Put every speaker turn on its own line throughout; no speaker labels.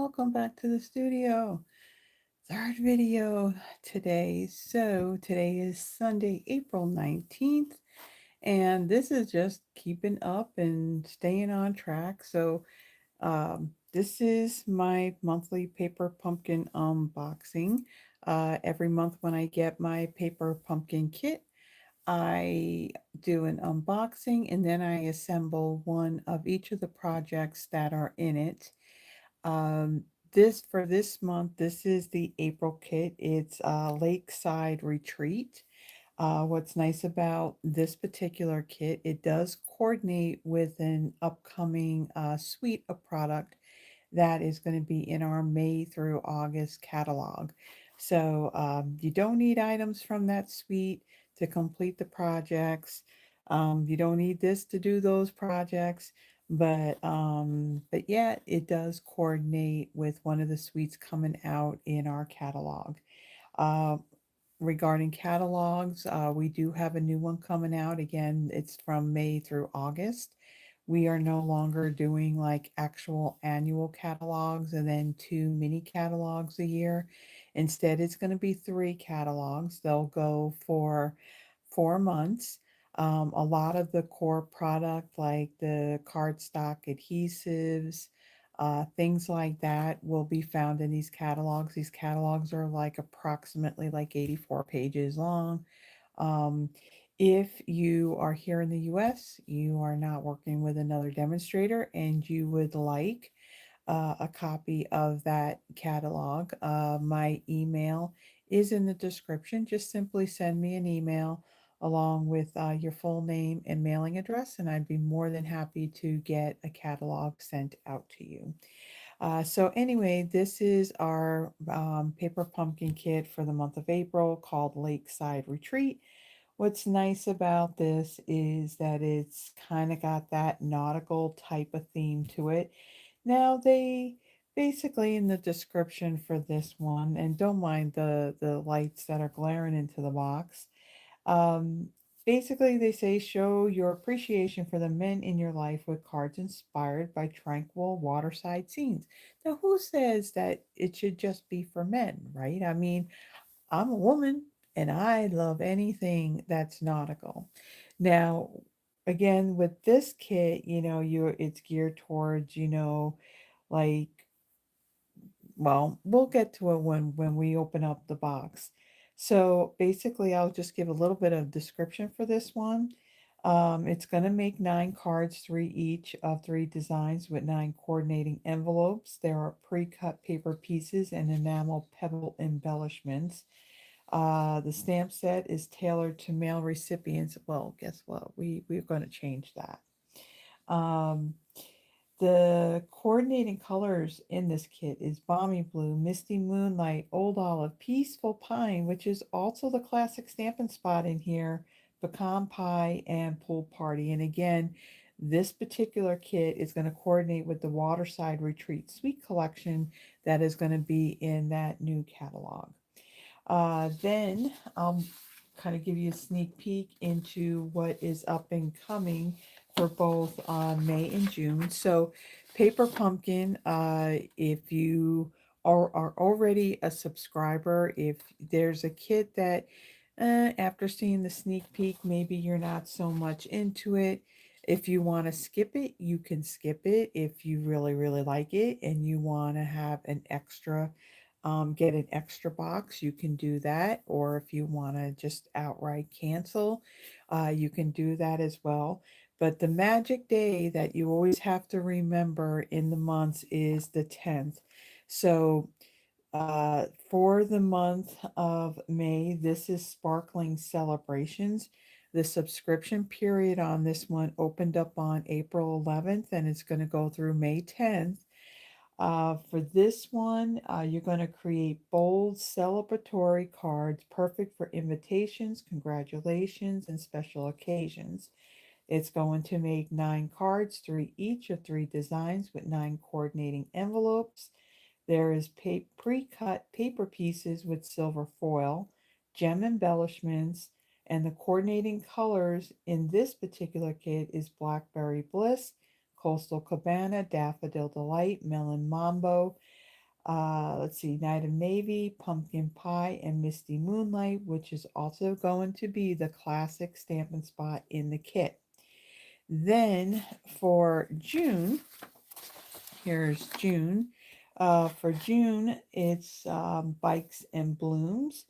welcome back to the studio. Third video today. So today is Sunday, April 19th, and this is just keeping up and staying on track. This is my monthly paper pumpkin unboxing. Every month when I get my paper pumpkin kit, I do an unboxing and then I assemble one of each of the projects that are in it. Um, this for this month, this is the April kit. It's Lakeside Retreat. What's nice about this particular kit, it does coordinate with an upcoming suite of product that is going to be in our May through August catalog. You don't need items from that suite to complete the projects. You don't need this to do those projects, but yeah, it does coordinate with one of the suites coming out in our catalog. Uh, Regarding catalogs, we do have a new one coming out. Again, it's from May through August. We are no longer doing like actual annual catalogs and then two mini catalogs a year. Instead, it's going to be three catalogs. They'll go for 4 months. A lot of the core product, like the cardstock adhesives, things like that, will be found in these catalogs. These catalogs are like approximately like 84 pages long. Um, if you are here in the US, you are not working with another demonstrator, and you would like a copy of that catalog, my email is in the description. Just simply send me an email along with your full name and mailing address, and I'd be more than happy to get a catalog sent out to you. Anyway, this is our paper pumpkin kit for the month of April called Lakeside Retreat. What's nice about this is that it's kind of got that nautical type of theme to it. Now they basically in the description for this one, and don't mind the lights that are glaring into the box. Um, Basically they say show your appreciation for the men in your life with cards inspired by tranquil waterside scenes. Now who says that it should just be for men, right? I mean, I'm a woman and I love anything that's nautical. Now, again, with this kit, you're it's geared towards, like, well, we'll get to it when we open up the box. So basically, I'll just give a little bit of description for this one. It's going to make 9 cards, three each of three designs with 9 coordinating envelopes. There are pre-cut paper pieces and enamel pebble embellishments. The stamp set is tailored to male recipients. Well, guess what? We're going to change that. Um, the coordinating colors in this kit is Balmy Blue, Misty Moonlight, Old Olive, Peaceful Pine, which is also the classic Stampin' Spot in here, Pecan Pie, and Pool Party. And again, this particular kit is going to coordinate with the Waterside Retreat Suite collection that is going to be in that new catalog. Then I'll kind of give you a sneak peek into what is up and coming for both May and June. So, Paper Pumpkin, if you are already a subscriber, if there's a kit that after seeing the sneak peek, maybe you're not so much into it. If you want to skip it, you can skip it if you really, really like it and you want to have an extra get an extra box, you can do that. Or if you want to just outright cancel, you can do that as well. But the magic day that you always have to remember in the months is the 10th. So for the month of May, this is Sparkling Celebrations. The subscription period on this one opened up on April 11th and it's going to go through May 10th. For this one, you're going to create bold celebratory cards perfect for invitations, congratulations, and special occasions. It's going to make 9 cards, three each of three designs with 9 coordinating envelopes. There is pre-cut paper pieces with silver foil, gem embellishments, and the coordinating colors in this particular kit is Blackberry Bliss, Coastal Cabana, Daffodil Delight, Melon Mambo. Let's see, Night of Navy, Pumpkin Pie, and Misty Moonlight, which is also going to be the classic Stampin' Spot in the kit. Then for June, here's June. For June, it's Bikes and Blooms.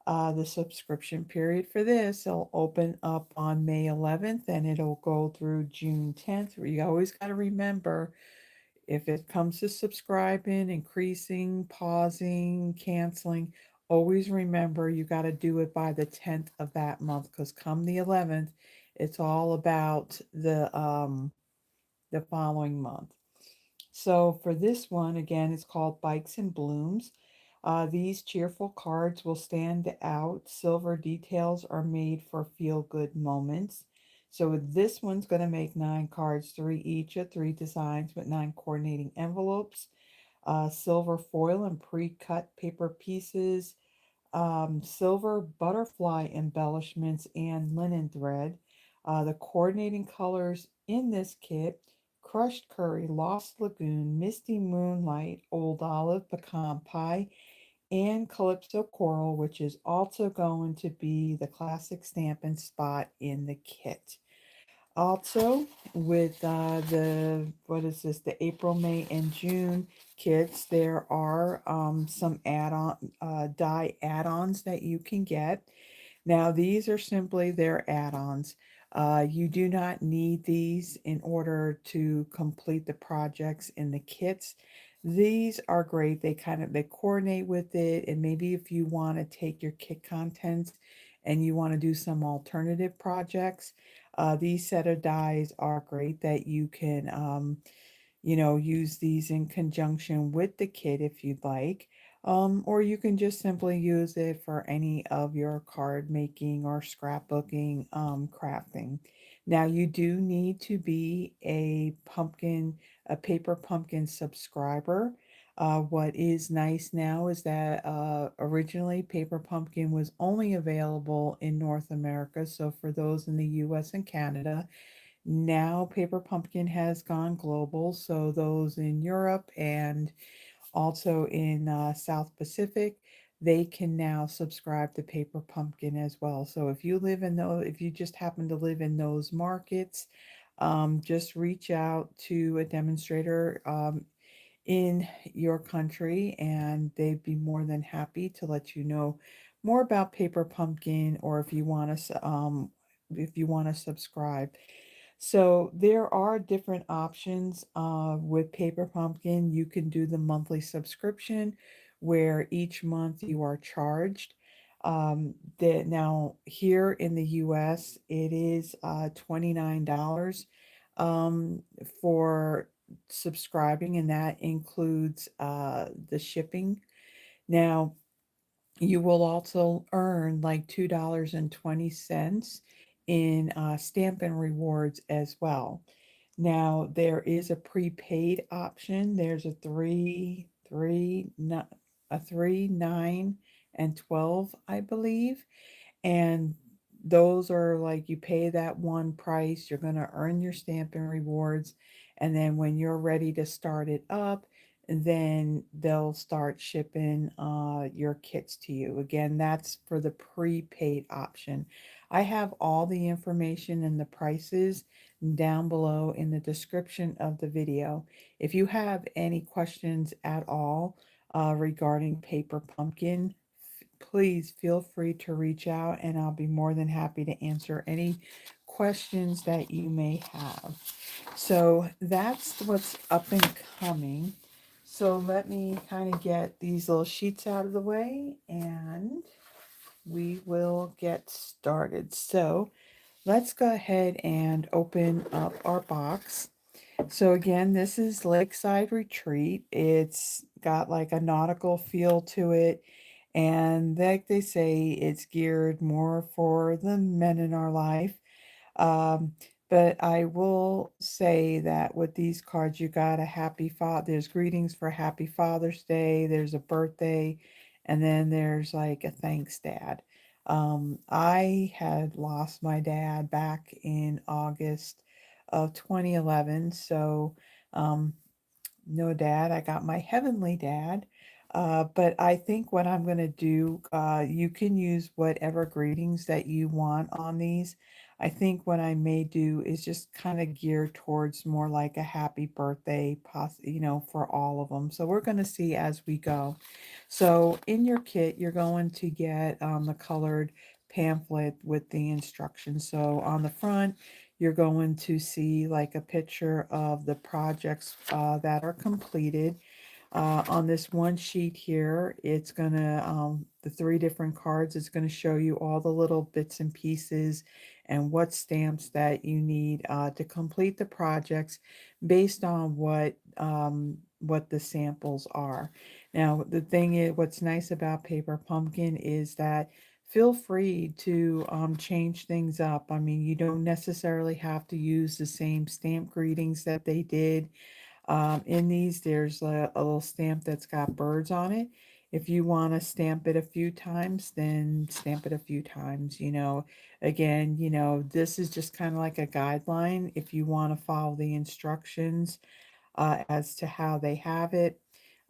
The subscription period for this will open up on May 11th and it'll go through June 10th. You always got to remember if it comes to subscribing, increasing, pausing, canceling, always remember you got to do it by the 10th of that month because come the 11th, it's all about the following month. So for this one, again, it's called Bikes and Blooms. These cheerful cards will stand out. Silver details are made for feel-good moments. So this one's going to make 9 cards, 3 each of 3 designs with 9 coordinating envelopes, silver foil and pre-cut paper pieces, silver butterfly embellishments, and linen thread. The coordinating colors in this kit: crushed curry, lost lagoon, misty moonlight, old olive, pecan pie, and calypso coral, which is also going to be the classic Stampin' Spot in the kit. Also, with the what is this? The April, May, and June kits, there are some add-on die add-ons that you can get. Now, these are simply their add-ons. You do not need these in order to complete the projects in the kits. These are great. They coordinate with it, and maybe if you want to take your kit contents and you want to do some alternative projects, these set of dies are great that you can use these in conjunction with the kit if you'd like. Or you can just simply use it for any of your card making or scrapbooking, crafting. Now you do need to be a paper pumpkin subscriber. What is nice now is that originally Paper Pumpkin was only available in North America. So for those in the US and Canada, now Paper Pumpkin has gone global, so those in Europe and also in South Pacific, they can now subscribe to Paper Pumpkin as well. So if you just happen to live in those markets, just reach out to a demonstrator in your country, and they'd be more than happy to let you know more about Paper Pumpkin, or if you want to subscribe. So there are different options with Paper Pumpkin. You can do the monthly subscription where each month you are charged. Now here in the US, it is $29 for subscribing, and that includes the shipping. Now you will also earn like $2.20 in Stampin' Rewards as well. Now there is a prepaid option. There's a 3, 9, and 12, I believe. And those are like you pay that one price, you're going to earn your Stampin' Rewards. And then when you're ready to start it up, then they'll start shipping your kits to you. Again, that's for the prepaid option. I have all the information and the prices down below in the description of the video. If you have any questions at all regarding Paper Pumpkin, please feel free to reach out and I'll be more than happy to answer any questions that you may have. So that's what's up and coming. So let me kind of get these little sheets out of the way and we will get started. So let's go ahead and open up our box. So again, this is Lakeside Retreat. It's got like a nautical feel to it. And like they say, it's geared more for the men in our life. Um, but I will say that with these cards, you got a happy father. There's greetings for Happy Father's Day. There's a birthday, and then there's like a thanks, Dad. I had lost my dad back in August of 2011, so um, no dad. I got my heavenly dad. But I think what I'm going to do, you can use whatever greetings that you want on these. I think what I may do is just kind of gear towards more like a happy birthday, for all of them. So we're going to see as we go. So in your kit, you're going to get the colored pamphlet with the instructions. So on the front, you're going to see like a picture of the projects that are completed. On this one sheet here, it's gonna, the three different cards, it's gonna show you all the little bits and pieces and what stamps that you need to complete the projects based on what the samples are. Now, the thing is, what's nice about Paper Pumpkin is that feel free to change things up. I mean, you don't necessarily have to use the same stamp greetings that they did. In these, there's a little stamp that's got birds on it. If you want to stamp it a few times, then stamp it a few times. Again, this is just kind of like a guideline if you want to follow the instructions as to how they have it.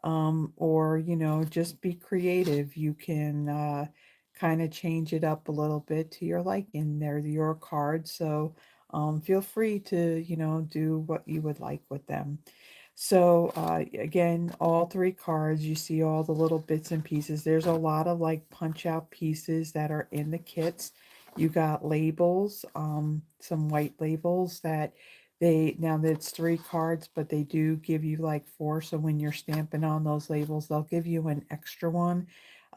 Or, just be creative. You can kind of change it up a little bit to your liking. They're your cards, so feel free to, do what you would like with them. So again, all three cards, you see all the little bits and pieces. There's a lot of like punch out pieces that are in the kits. You got labels, some white labels that now that's three cards, but they do give you like four. So when you're stamping on those labels, they'll give you an extra one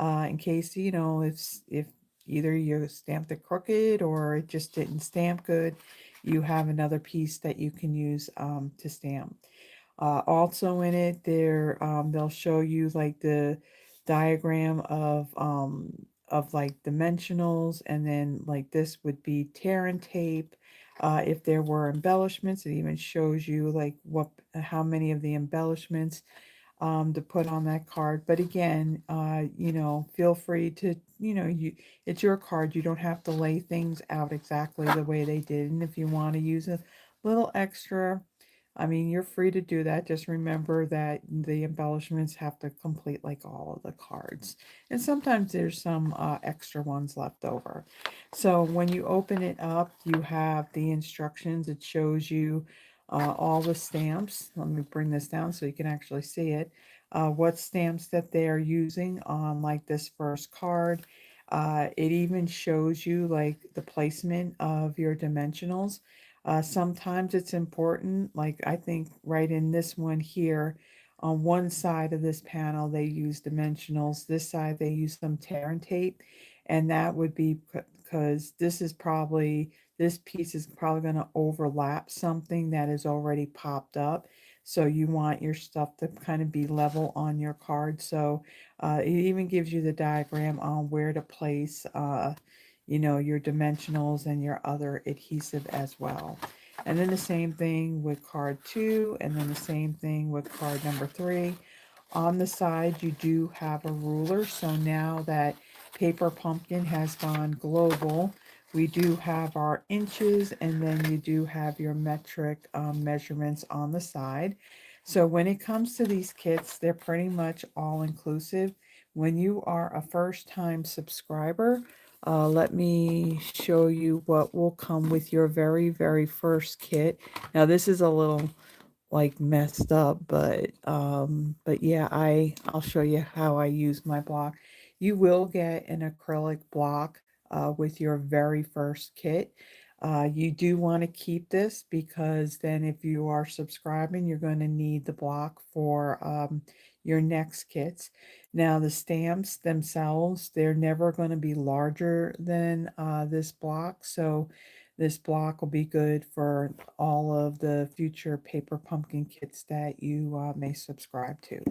in case, if either you stamped it crooked or it just didn't stamp good, you have another piece that you can use to stamp. Also in it, they'll show you like the diagram of like dimensionals, and then like this would be tear and tape. If there were embellishments, it even shows you like how many of the embellishments to put on that card. But again, feel free to, it's your card. You don't have to lay things out exactly the way they did. And if you want to use a little extra, I mean, you're free to do that. Just remember that the embellishments have to complete like all of the cards. And sometimes there's some extra ones left over. So when you open it up, you have the instructions. It shows you all the stamps. Let me bring this down so you can actually see it. What stamps that they are using on like this first card. It even shows you like the placement of your dimensionals. Sometimes it's important, like I think right in this one here, on one side of this panel, they use dimensionals. This side, they use some tear and tape. And that would be because this piece is probably going to overlap something that is already popped up. So you want your stuff to kind of be level on your card. So it even gives you the diagram on where to place, your dimensionals and your other adhesive as well. And then the same thing with card 2, and then the same thing with card number 3. On the side, you do have a ruler. So now that Paper Pumpkin has gone global, we do have our inches, and then you do have your metric measurements on the side. So when it comes to these kits, they're pretty much all inclusive. When you are a first time subscriber, let me show you what will come with your very, very first kit. Now this is a little like messed up, but yeah, I'll show you how I use my block. You will get an acrylic block with your very first kit. You do want to keep this because then if you are subscribing, you're going to need the block for your next kits. Now the stamps themselves, they're never going to be larger than this block, so this block will be good for all of the future Paper Pumpkin kits that you may subscribe to.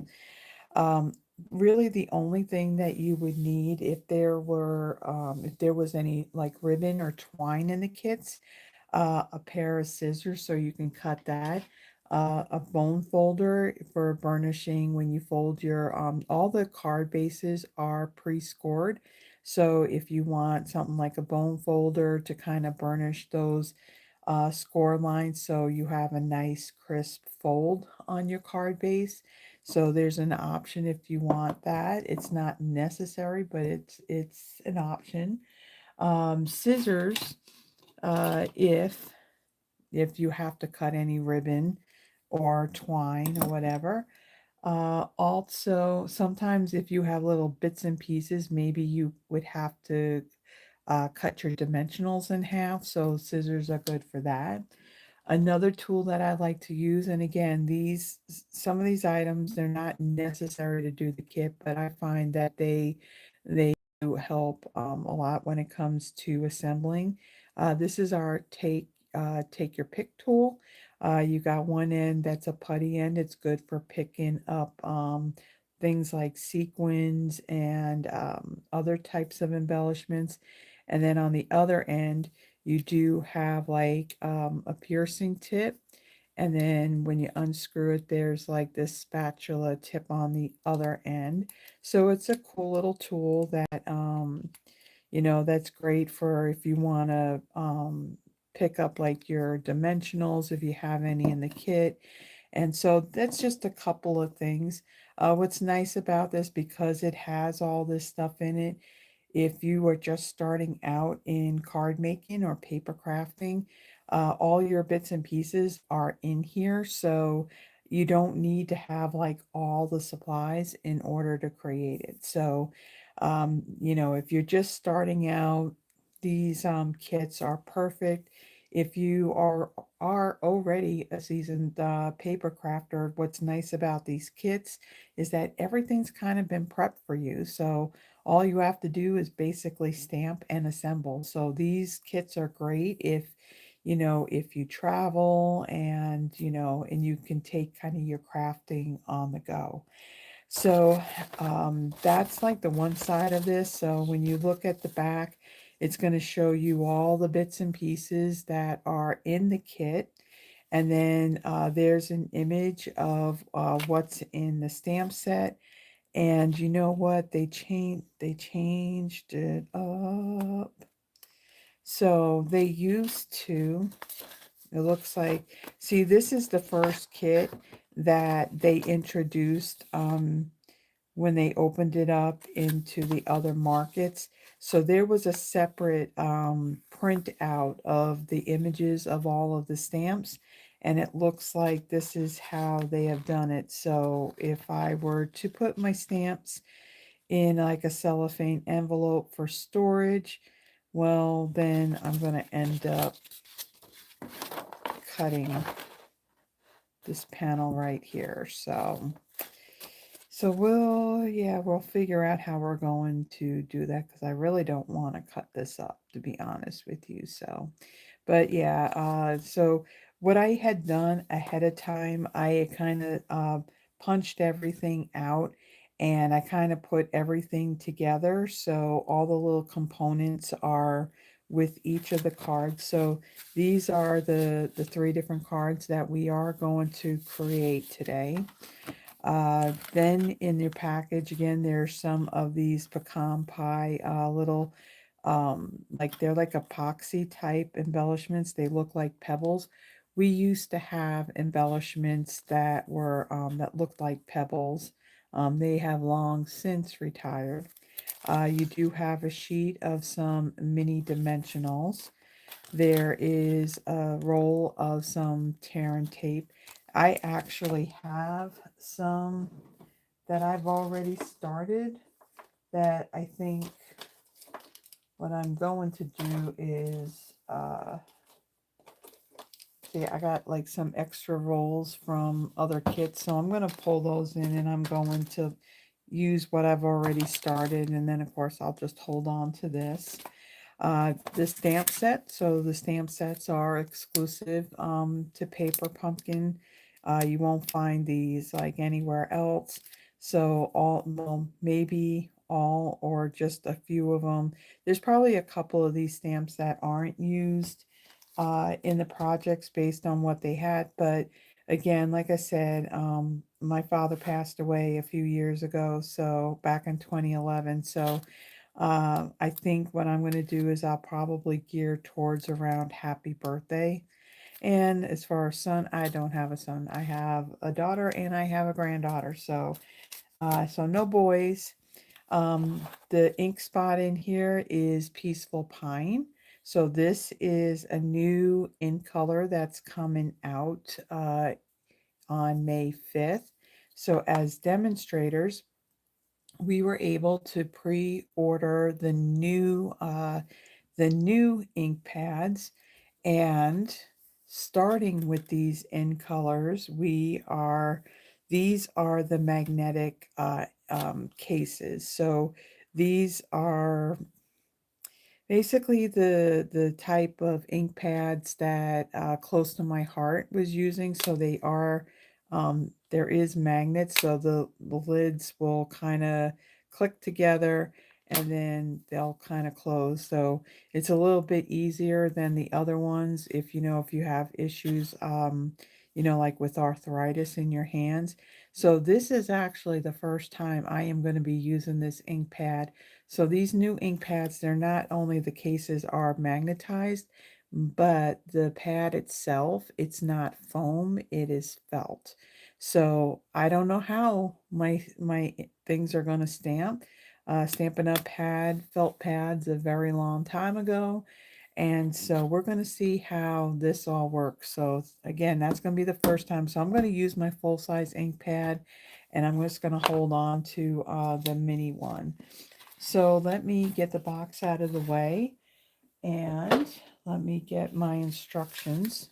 Um, Really, the only thing that you would need if there was any like ribbon or twine in the kits, a pair of scissors so you can cut that, a bone folder for burnishing when you fold all the card bases are pre-scored. So if you want something like a bone folder to kind of burnish those score line so you have a nice crisp fold on your card base. So there's an option if you want that. It's not necessary, but it's an option. Scissors, if you have to cut any ribbon or twine or whatever. Also, sometimes if you have little bits and pieces, maybe you would have to cut your dimensionals in half. So scissors are good for that. Another tool that I like to use, and again, some of these items, they're not necessary to do the kit, but I find that they do help a lot when it comes to assembling. This is our take your pick tool. You got one end that's a putty end. It's good for picking up things like sequins and other types of embellishments. And then on the other end, you do have like a piercing tip. And then when you unscrew it, there's like this spatula tip on the other end. So it's a cool little tool that, that's great for if you want to pick up like your dimensionals, if you have any in the kit. And so that's just a couple of things. What's nice about this, because it has all this stuff in it, if you are just starting out in card making or paper crafting, all your bits and pieces are in here. So you don't need to have like all the supplies in order to create it. So, if you're just starting out, these kits are perfect. If you are already a seasoned paper crafter, what's nice about these kits is that everything's kind of been prepped for you. So all you have to do is basically stamp and assemble. So these kits are great if you travel and you can take kind of your crafting on the go. So that's like the one side of this. So when you look at the back, it's going to show you all the bits and pieces that are in the kit. And then there's an image of what's in the stamp set. And you know what? They changed it up. So they used to, it looks like, see, this is the first kit that they introduced when they opened it up into the other markets. So there was a separate print out of the images of all of the stamps. And it looks like this is how they have done it. So if I were to put my stamps in like a cellophane envelope for storage, well, then I'm going to end up cutting this panel right here. So we'll figure out how we're going to do that, because I really don't want to cut this up, to be honest with you. But yeah, so what I had done ahead of time, I had kind of punched everything out, and I kind of put everything together. So all the little components are with each of the cards. So these are the three different cards that we are going to create today. Then in your package, again, there's some of these pecan pie little, like they're like epoxy type embellishments. They look like pebbles. We used to have embellishments that looked like pebbles. They have long since retired. You do have a sheet of some mini dimensionals. There is a roll of some tear and tape. I actually have some that I've already started that I think what I'm going to do is, see, I got like some extra rolls from other kits, so I'm going to pull those in and I'm going to use what I've already started, and then of course I'll just hold on to this. The stamp set. So the stamp sets are exclusive to Paper Pumpkin. You won't find these like anywhere else. So well, maybe all or just a few of them. There's probably a couple of these stamps that aren't used in the projects based on what they had. But again, like I said, my father passed away a few years ago, so back in 2011. So I think what I'm going to do is I'll probably gear towards around happy birthday. And as far as son, I don't have a son. I have a daughter and I have a granddaughter. So no boys. The ink spot in here is Peaceful Pine. So this is a new in color that's coming out on May 5th. So as demonstrators, we were able to pre-order the new ink pads, and starting with these in colors, these are the magnetic cases. So these are basically the type of ink pads that close to my heart was using. So they are there is magnets, so the lids will kind of click together and then they'll kind of close. So it's a little bit easier than the other ones if you have issues like with arthritis in your hands. So this is actually the first time I am going to be using this ink pad. So these new ink pads, they're not only the cases are magnetized, but the pad itself, it's not foam, it is felt. So I don't know how my things are going to stamp. Stampin' Up had felt pads a very long time ago. And so we're going to see how this all works. So again, that's going to be the first time. So I'm going to use my full-size ink pad, and I'm just going to hold on to the mini one. So let me get the box out of the way and let me get my instructions,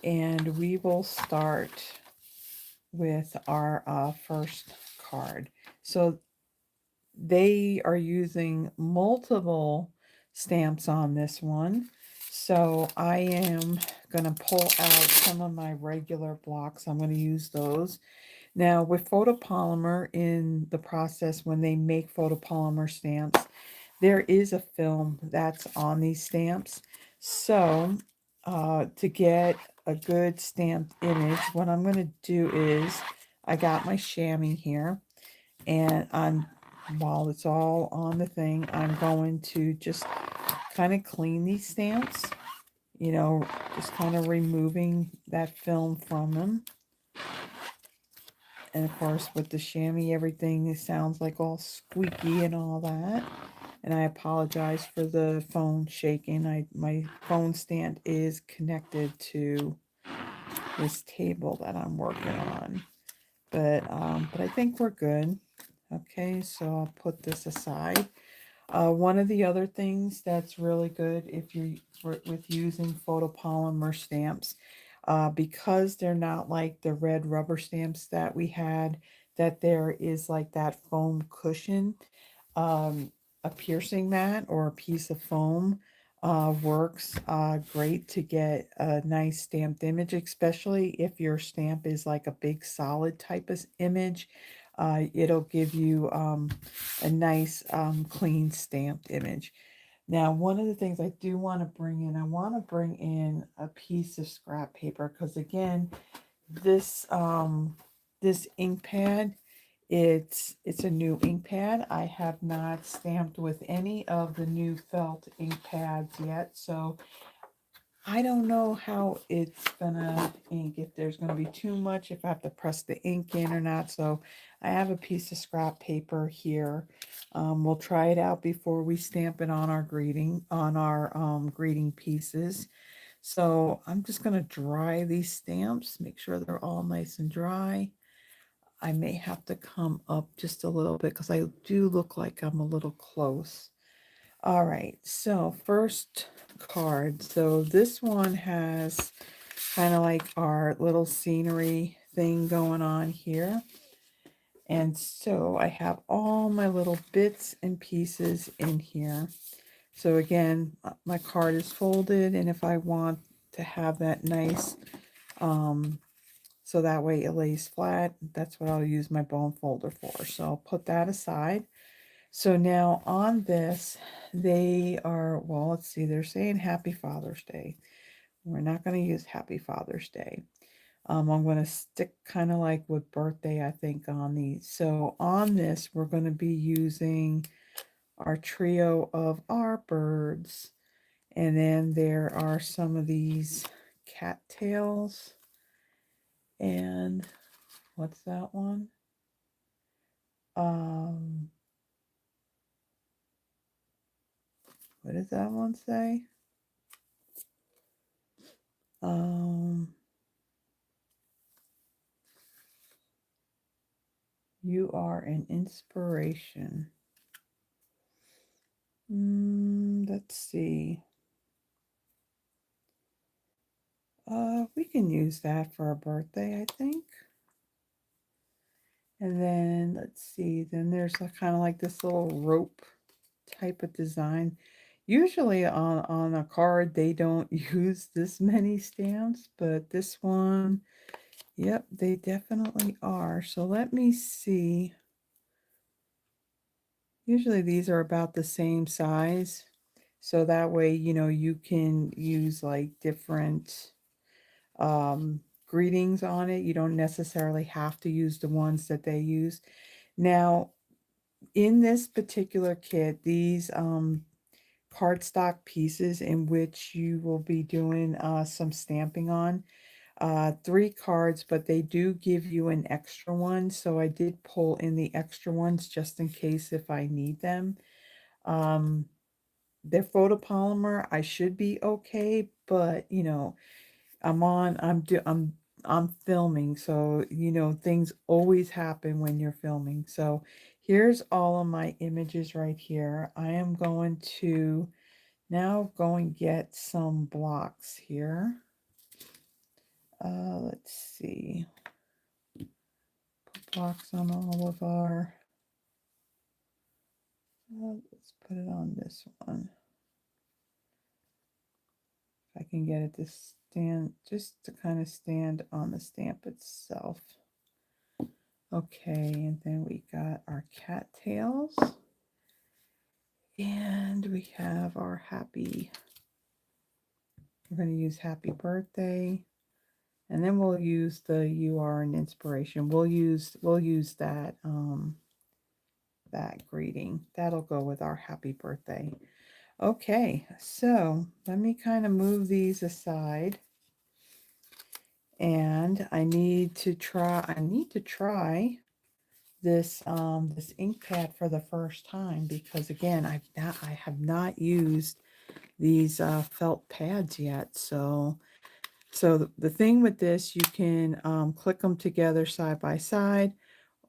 and we will start with our first card. So they are using multiple stamps on this one. So I am going to pull out some of my regular blocks. I'm going to use those. Now with photopolymer, in the process when they make photopolymer stamps, there is a film that's on these stamps. So to get a good stamped image, what I'm going to do is I got my chamois here, and while it's all on the thing, I'm going to just kind of clean these stamps, just kind of removing that film from them. And of course, with the chamois, everything sounds like all squeaky and all that. And I apologize for the phone shaking. My phone stand is connected to this table that I'm working on. But I think we're good. Okay, so I'll put this aside. One of the other things that's really good if you're with using photopolymer stamps, because they're not like the red rubber stamps that we had, that there is like that foam cushion. A piercing mat or a piece of foam works great to get a nice stamped image, especially if your stamp is like a big solid type of image. It'll give you a nice clean stamped image. Now, one of the things I do want to bring in, I want to bring in a piece of scrap paper, because again, this ink pad, it's a new ink pad. I have not stamped with any of the new felt ink pads yet, so I don't know how it's gonna ink, if there's gonna be too much, if I have to press the ink in or not. So I have a piece of scrap paper here. We'll try it out before we stamp it on our greeting pieces. So I'm just gonna dry these stamps, make sure they're all nice and dry. I may have to come up just a little bit because I do look like I'm a little close. All right, so first card. So this one has kind of like our little scenery thing going on here. And so I have all my little bits and pieces in here. So again, my card is folded, and if I want to have that nice, so that way it lays flat, that's what I'll use my bone folder for. So I'll put that aside. So now on this, well, let's see, they're saying Happy Father's Day. We're not going to use Happy Father's Day. I'm going to stick kind of like with birthday, I think, on these. So on this, we're going to be using our trio of our birds. And then there are some of these cattails. And what's that one? Um, what does that one say? You are an inspiration. Let's see. We can use that for a birthday, I think. And then let's see. Then there's a kind of like this little rope type of design. Usually on a card they don't use this many stamps, but this one, yep, they definitely are. So let me see. Usually these are about the same size. So that way, you know, you can use like different greetings on it. You don't necessarily have to use the ones that they use. Now, in this particular kit, these cardstock pieces in which you will be doing some stamping on, 3 cards, but they do give you an extra one. So I did pull in the extra ones just in case if I need them. They're photopolymer. I should be okay, but you know, I'm filming, so you know things always happen when you're filming. So here's all of my images right here. I am going to now go and get some blocks here. Let's see. Put blocks on all of our. Let's put it on this one. If I can get it to stand, just to kind of stand on the stamp itself. Okay, and then we got our cattails. And we have our happy, we're going to use happy birthday. And then we'll use the you are an inspiration. We'll use that that greeting. That'll go with our happy birthday. Okay, so let me kind of move these aside. And I need to try this this ink pad for the first time because again I have not used these felt pads yet. So the thing with this, you can click them together side by side,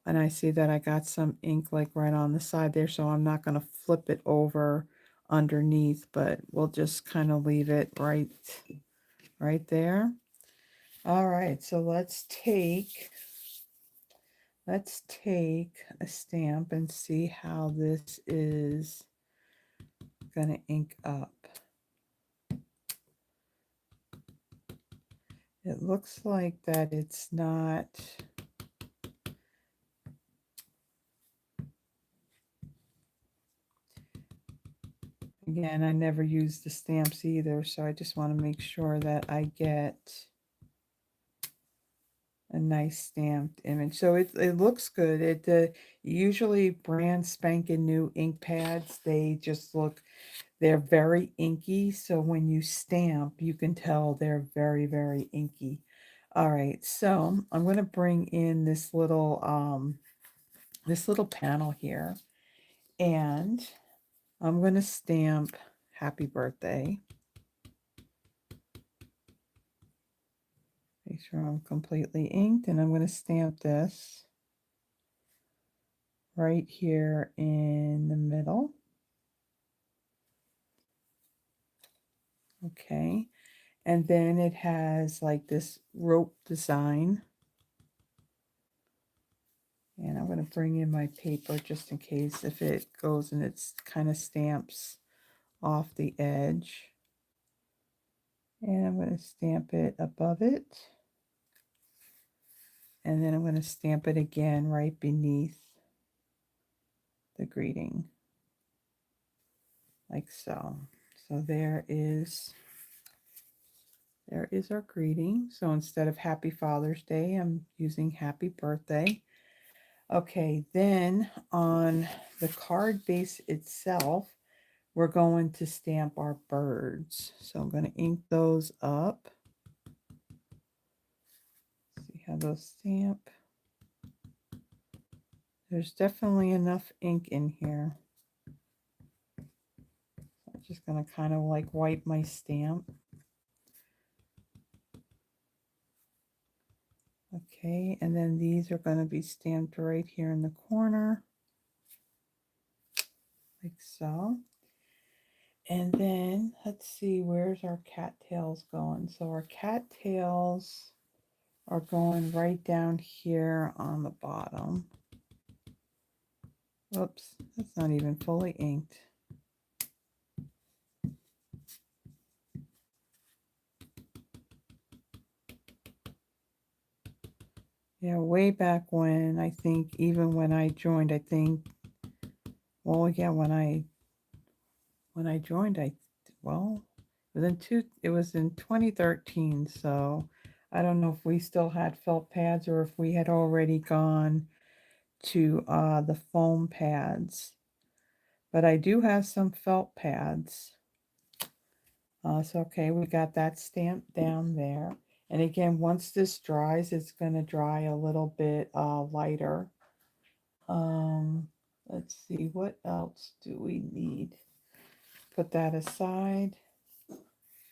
and I see that I got some ink like right on the side there, so I'm not going to flip it over underneath, but we'll just kind of leave it right there. All right, so let's take a stamp and see how this is going to ink up. It looks like that it's not. Again, I never use the stamps either, so I just want to make sure that I get a nice stamped image. So it looks good. It usually brand spanking new ink pads, they're very inky. So when you stamp, you can tell they're very, very inky. All right, so I'm going to bring in this little panel here, and I'm going to stamp happy birthday. Make sure I'm completely inked, and I'm going to stamp this right here in the middle. Okay, and then it has like this rope design. And I'm going to bring in my paper just in case if it goes and it's kind of stamps off the edge. And I'm going to stamp it above it. And then I'm going to stamp it again right beneath the greeting. Like so. So there is our greeting. So instead of Happy Father's Day, I'm using Happy Birthday. Okay, then on the card base itself, we're going to stamp our birds. So I'm going to ink those up. See how those stamp. There's definitely enough ink in here. I'm just going to kind of like wipe my stamp. Okay, and then these are going to be stamped right here in the corner, like so. And then let's see, where's our cattails going? So our cattails are going right down here on the bottom. Oops, that's not even fully inked. Yeah, way back when, I think, even when I joined, I think, well, yeah, when I joined, well, it was in 2013, so I don't know if we still had felt pads or if we had already gone to the foam pads. But I do have some felt pads. So, okay, we got that stamped down there. And again, once this dries, it's going to dry a little bit lighter. Let's see, what else do we need? Put that aside.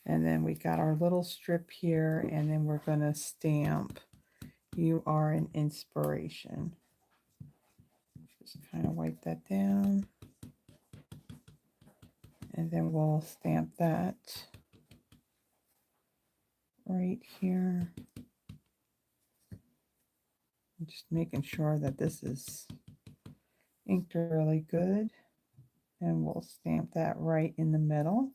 And then we got our little strip here, and then we're going to stamp "You Are an Inspiration." Just kind of wipe that down. And then we'll stamp that right here. I'm just making sure that this is inked really good. And we'll stamp that right in the middle.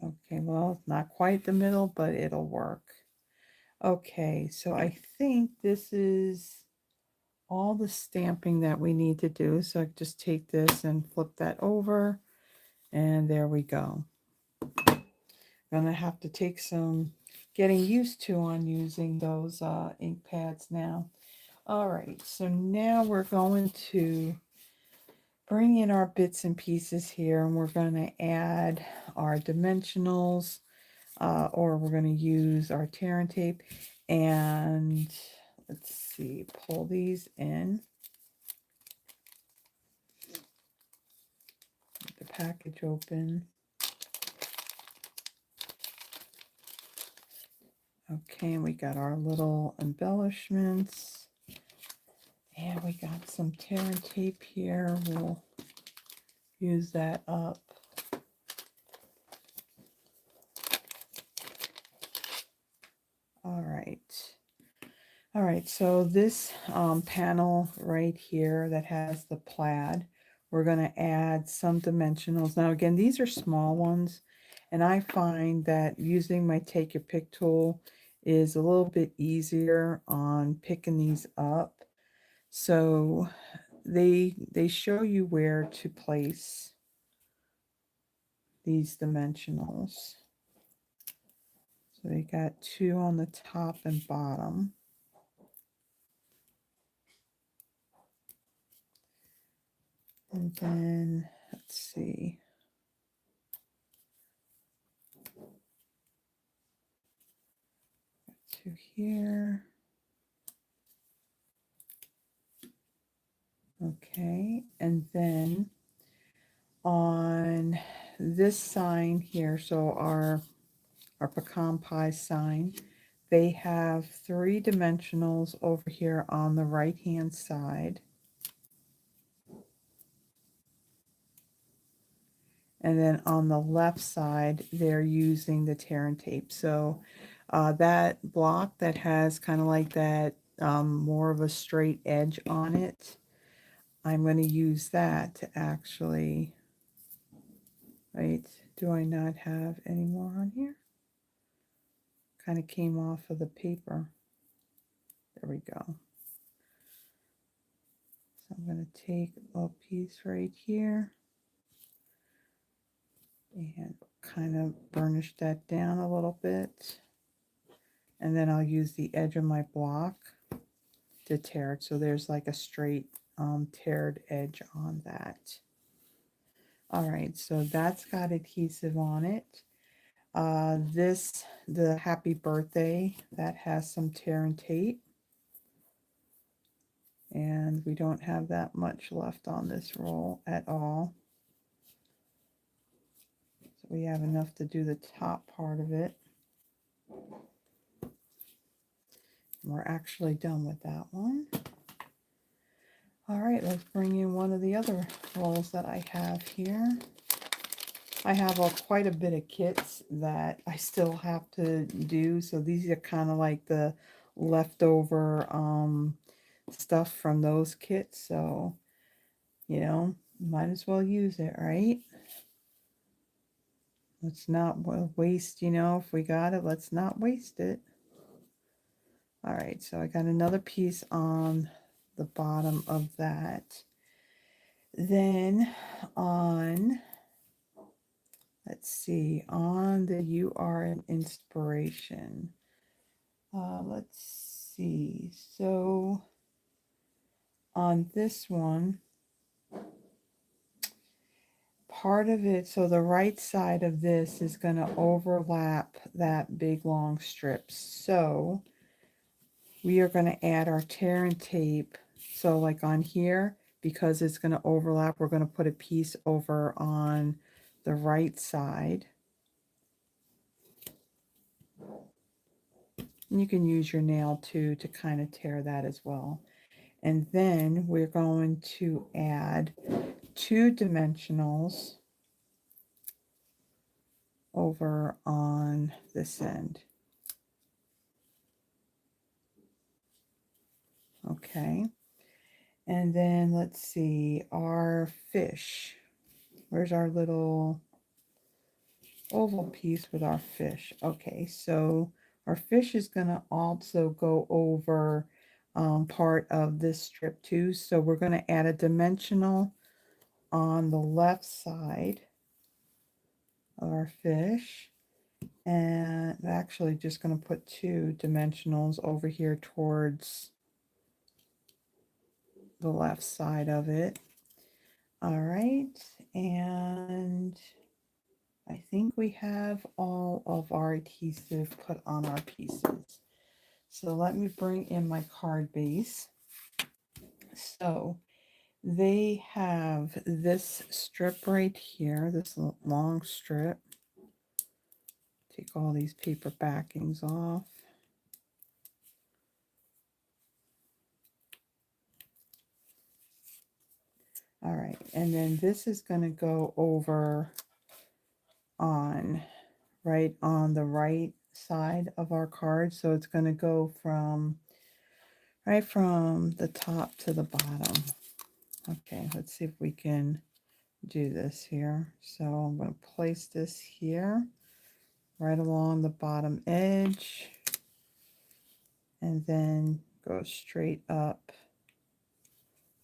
Okay, well, not quite the middle, but it'll work. Okay, so I think this is all the stamping that we need to do. So I just take this and flip that over, and there we go. Gonna have to take some getting used to on using those ink pads now. All right, so now we're going to bring in our bits and pieces here, and we're going to add our dimensionals, or we're going to use our tear and tape, and let's see, pull these in. Get the package open. Okay, we got our little embellishments. And we got some tear and tape here. We'll use that up. All right. All right, so this panel right here that has the plaid, we're going to add some dimensionals. Now again, these are small ones, and I find that using my Take Your Pick tool is a little bit easier on picking these up. So they show you where to place these dimensionals. So they got two on the top and bottom. And then, let's see. Two here. Okay, and then on this sign here, so our pecan pie sign, they have 3 dimensionals over here on the right hand side. And then on the left side, they're using the tear and tape. So that block that has kind of like that more of a straight edge on it, I'm going to use that to actually, right, do I not have any more on here? Kind of came off of the paper. There we go. So I'm going to take a piece right here and kind of burnish that down a little bit. And then I'll use the edge of my block to tear it. So there's like a straight teared edge on that. All right, so that's got adhesive on it. The happy birthday, that has some tear and tape. And we don't have that much left on this roll at all. So we have enough to do the top part of it. We're actually done with that one. All right, let's bring in one of the other rolls that I have here. I have quite a bit of kits that I still have to do. So these are kind of like the leftover stuff from those kits. So, you know, might as well use it, right? Let's not waste, you know, if we got it, let's not waste it. All right, so I got another piece on the bottom of that. Then on, let's see, on the You Are an Inspiration. Let's see, so on this one, part of it, so the right side of this is going to overlap that big long strip. So we are going to add our tear and tape. So like on here, because it's going to overlap, we're going to put a piece over on the right side. And you can use your nail too to kind of tear that as well. And then we're going to add 2 dimensionals over on this end. Okay. And then let's see, our fish. Where's our little oval piece with our fish? Okay, so our fish is going to also go over part of this strip too. So we're going to add a dimensional on the left side of our fish. And actually just going to put 2 dimensionals over here towards the left side of it. All right, and I think we have all of our adhesive put on our pieces. So let me bring in my card base. So they have this strip right here, this long strip. Take all these paper backings off. All right, and then this is going to go over on right on the right side of our card. So it's going to go from right from the top to the bottom. Okay, let's see if we can do this here. So I'm going to place this here right along the bottom edge and then go straight up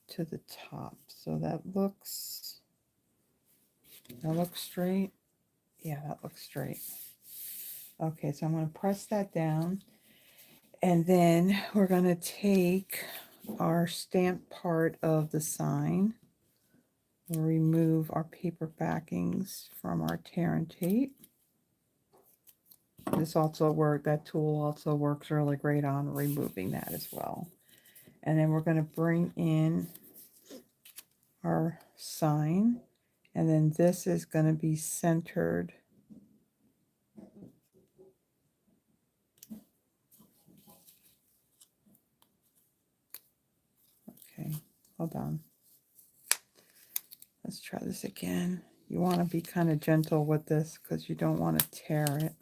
to the top. So that looks straight. Yeah, that looks straight. Okay, so I'm going to press that down, and then we're going to take our stamp part of the sign. We'll remove our paper backings from our tear and tape. This also that tool also works really great on removing that as well. And then we're going to bring in our sign, and then this is going to be centered. Okay, hold on. Let's try this again. You want to be kind of gentle with this because you don't want to tear it.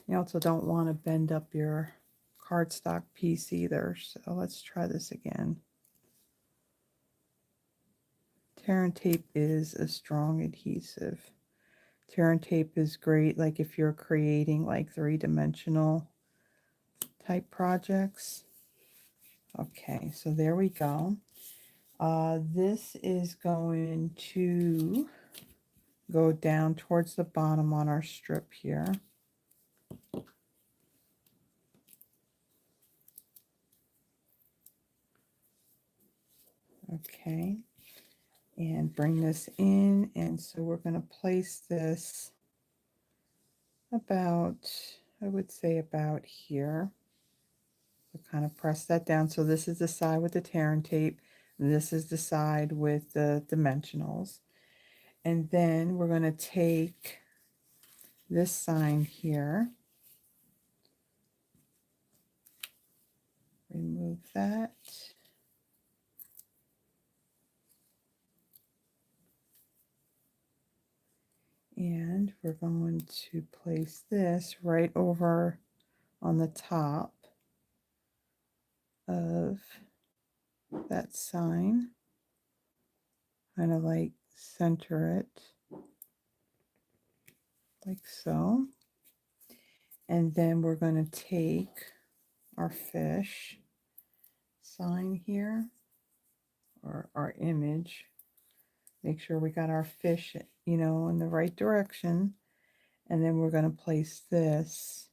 You also don't want to bend up your cardstock piece either. So let's try this again. Tear and tape is a strong adhesive. Tear and tape is great like if you're creating like 3-dimensional type projects. Okay, so there we go. This is going to go down towards the bottom on our strip here. Okay, and bring this in. And so we're going to place this about, I would say about here. So kind of press that down. So this is the side with the tear and tape, and this is the side with the dimensionals. And then we're going to take this sign here, remove that, and we're going to place this right over on the top of that sign, kind of like center it like so. And then we're going to take our fish sign here, or our image, make sure we got our fish, you know, in the right direction. And then we're going to place this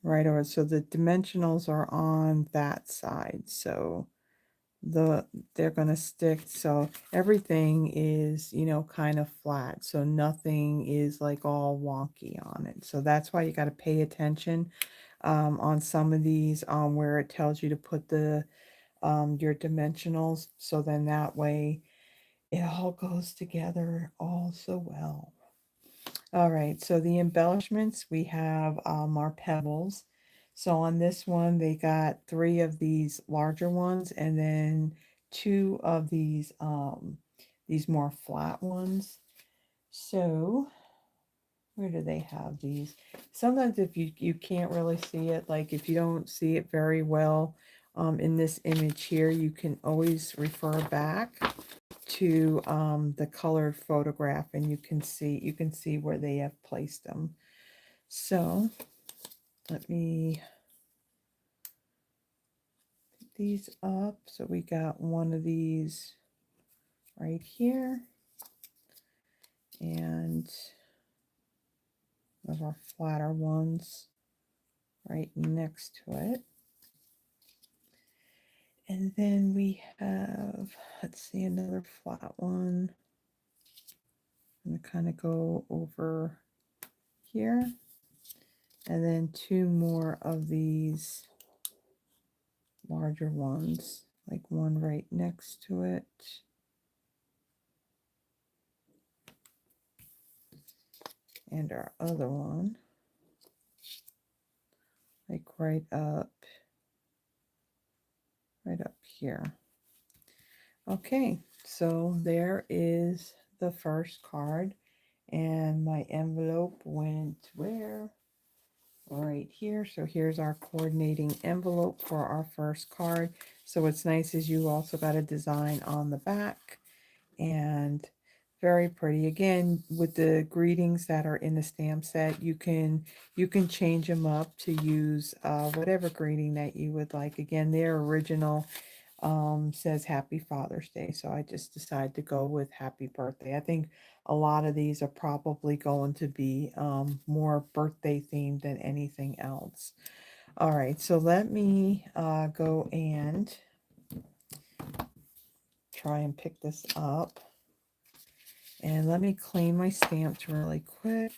right over. So the dimensionals are on that side. So they're going to stick. So everything is, you know, kind of flat. So nothing is like all wonky on it. So that's why you got to pay attention on some of these where it tells you to put the your dimensionals. So then that way it all goes together all so well. All right, so the embellishments, we have our pebbles. So on this one, they got 3 of these larger ones and then 2 of these more flat ones. So where do they have these? Sometimes if you can't really see it, like if you don't see it very well in this image here, you can always refer back to the colored photograph, and you can see where they have placed them. So let me pick these up. So we got one of these right here, and one of our flatter ones right next to it. And then we have, let's see, another flat one. I'm going to kind of go over here. And then 2 more of these larger ones, like one right next to it. And our other one, like right up here. Okay, so there is the first card, and my envelope went where? Right here. So here's our coordinating envelope for our first card. So what's nice is you also got a design on the back, and very pretty. Again, with the greetings that are in the stamp set, you can change them up to use whatever greeting that you would like. Again, their original says Happy Father's Day, so I just decided to go with Happy Birthday. I think a lot of these are probably going to be more birthday themed than anything else. All right, so let me go and try and pick this up. And let me clean my stamps really quick.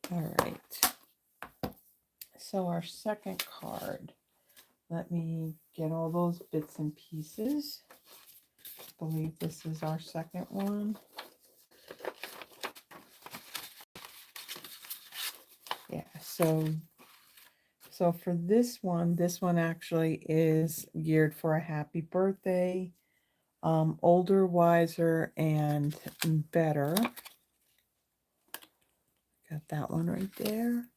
All right. So our second card. Let me get all those bits and pieces. I believe this is our second one. Yeah, so for this one actually is geared for a happy birthday. Older, wiser, and better. Got that one right there.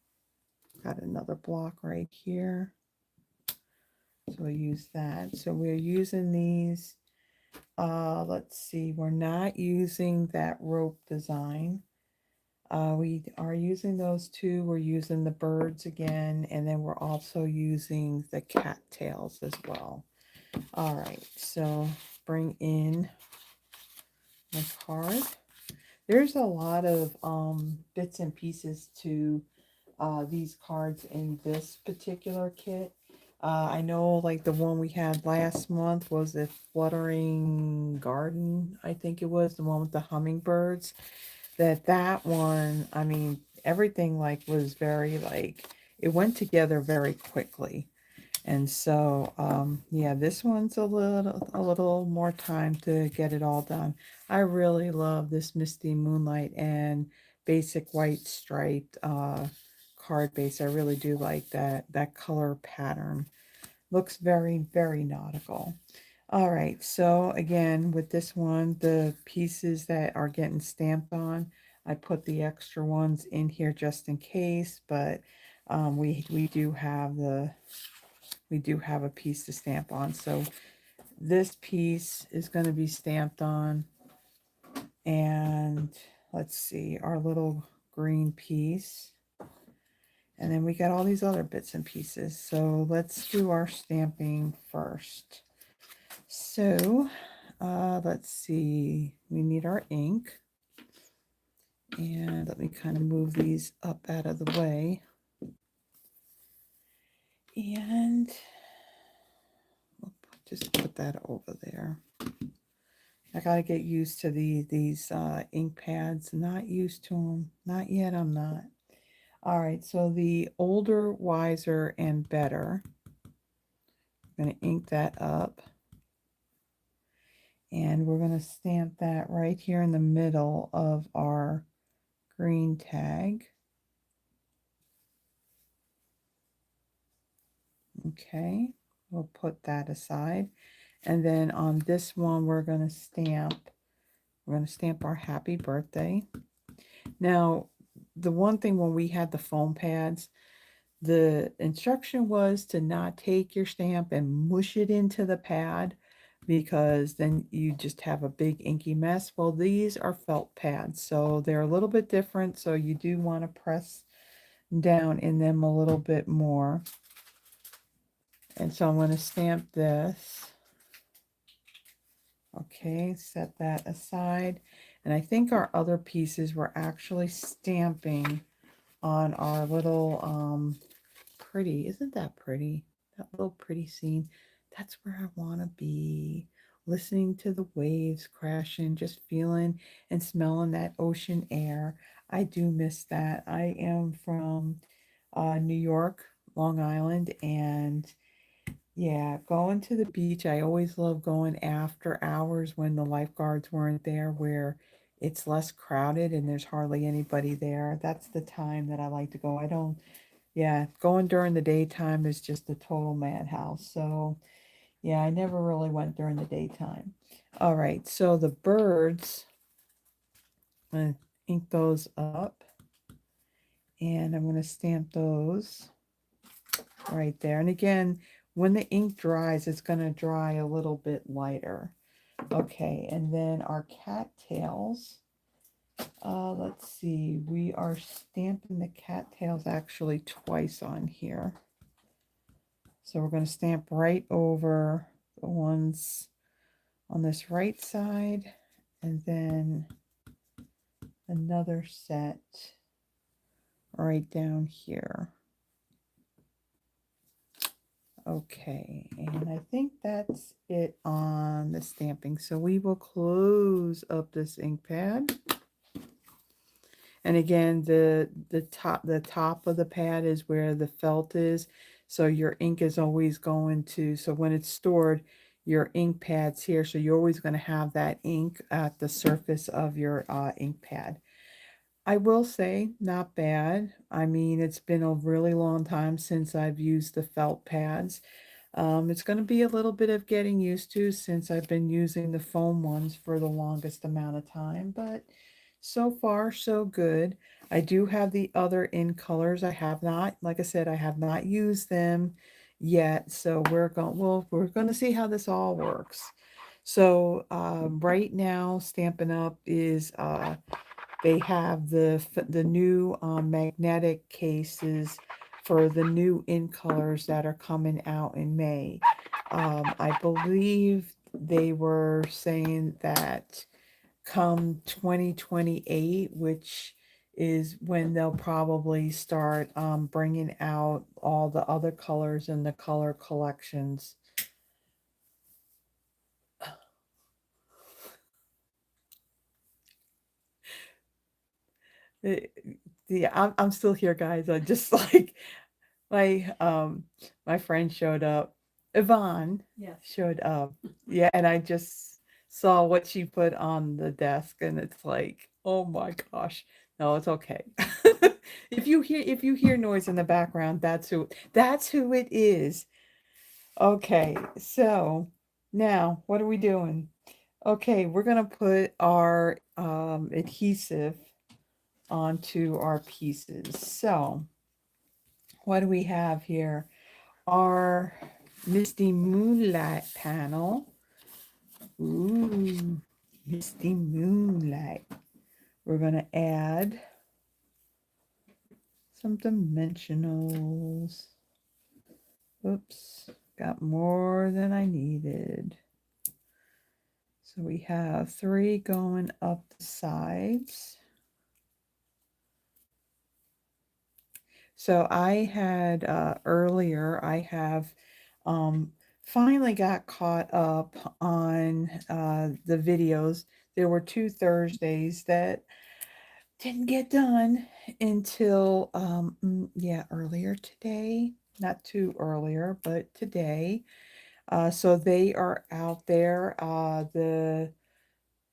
Got another block right here. So we'll use that. So we're using these. Let's see, we're not using that rope design. We are using those 2. We're using the birds again, and then we're also using the cattails as well. All right, so bring in my card. There's a lot of bits and pieces to these cards in this particular kit. I know like the one we had last month was the Fluttering Garden, I think it was, the one with the hummingbirds. That one, I mean, everything like was very like, it went together very quickly. And so, yeah, this one's a little more time to get it all done. I really love this Misty Moonlight and basic white striped card base. I really do like that color pattern. Looks very, very nautical. All right, so again, with this one, the pieces that are getting stamped on, I put the extra ones in here just in case, but we do have a piece to stamp on. So this piece is going to be stamped on, and let's see, our little green piece. And then we got all these other bits and pieces. So let's do our stamping first. So let's see, we need our ink. And let me kind of move these up out of the way. And we'll just put that over there. I gotta get used to these ink pads. Not used to them. Not yet, I'm not. All right, so the Older, Wiser, and Better. I'm gonna ink that up. And we're gonna stamp that right here in the middle of our green tag. Okay, we'll put that aside. And then on this one, we're gonna stamp our happy birthday. Now, the one thing when we had the foam pads, the instruction was to not take your stamp and mush it into the pad because then you just have a big inky mess. Well, these are felt pads, so they're a little bit different, so you do want to press down in them a little bit more. And so I'm going to stamp this. Okay, set that aside. And I think our other pieces were actually stamping on our little pretty. Isn't that pretty? That little pretty scene. That's where I want to be. Listening to the waves crashing, just feeling and smelling that ocean air. I do miss that. I am from New York, Long Island, and yeah, going to the beach. I always love going after hours when the lifeguards weren't there, where it's less crowded and there's hardly anybody there. That's the time that I like to go. I don't, yeah, going during the daytime is just a total madhouse. So, yeah, I never really went during the daytime. All right, so the birds, I'm going to ink those up and I'm going to stamp those right there. And again, when the ink dries, it's going to dry a little bit lighter. Okay, and then our cattails. Let's see, we are stamping the cattails actually twice on here. So we're going to stamp right over the ones on this right side, and then another set right down here. Okay, and I think that's it on the stamping. So we will close up this ink pad. And again, the top of the pad is where the felt is. So your ink is always going to, so when it's stored, your ink pad's here. So you're always going to have that ink at the surface of your ink pad. I will say, not bad. I mean, it's been a really long time since I've used the felt pads. It's going to be a little bit of getting used to since I've been using the foam ones for the longest amount of time, but so far so good. I do have the other in colors. I have not, like I said, I have not used them yet, so we're going to see how this all works. So right now, Stampin' Up is they have the new magnetic cases for the new in colors that are coming out in May. I believe they were saying that come 2028, which is when they'll probably start bringing out all the other colors in the color collections. Eh, Yeah, I'm still here, guys. I just like my my friend showed up. Yvonne, yes, showed up. Yeah, and I just saw what she put on the desk, and it's like, oh my gosh. No, it's okay. If you hear noise in the background, that's who it is. Okay, so now what are we doing? Okay, we're gonna put our adhesive onto our pieces. So what do we have here? Our Misty Moonlight panel. Ooh, Misty Moonlight. We're going to add some dimensionals. Oops, got more than I needed. So we have 3 going up the sides. So I had earlier, I have finally got caught up on the videos. There were 2 Thursdays that didn't get done until, yeah, earlier today. Not too earlier, but today. So they are out there. The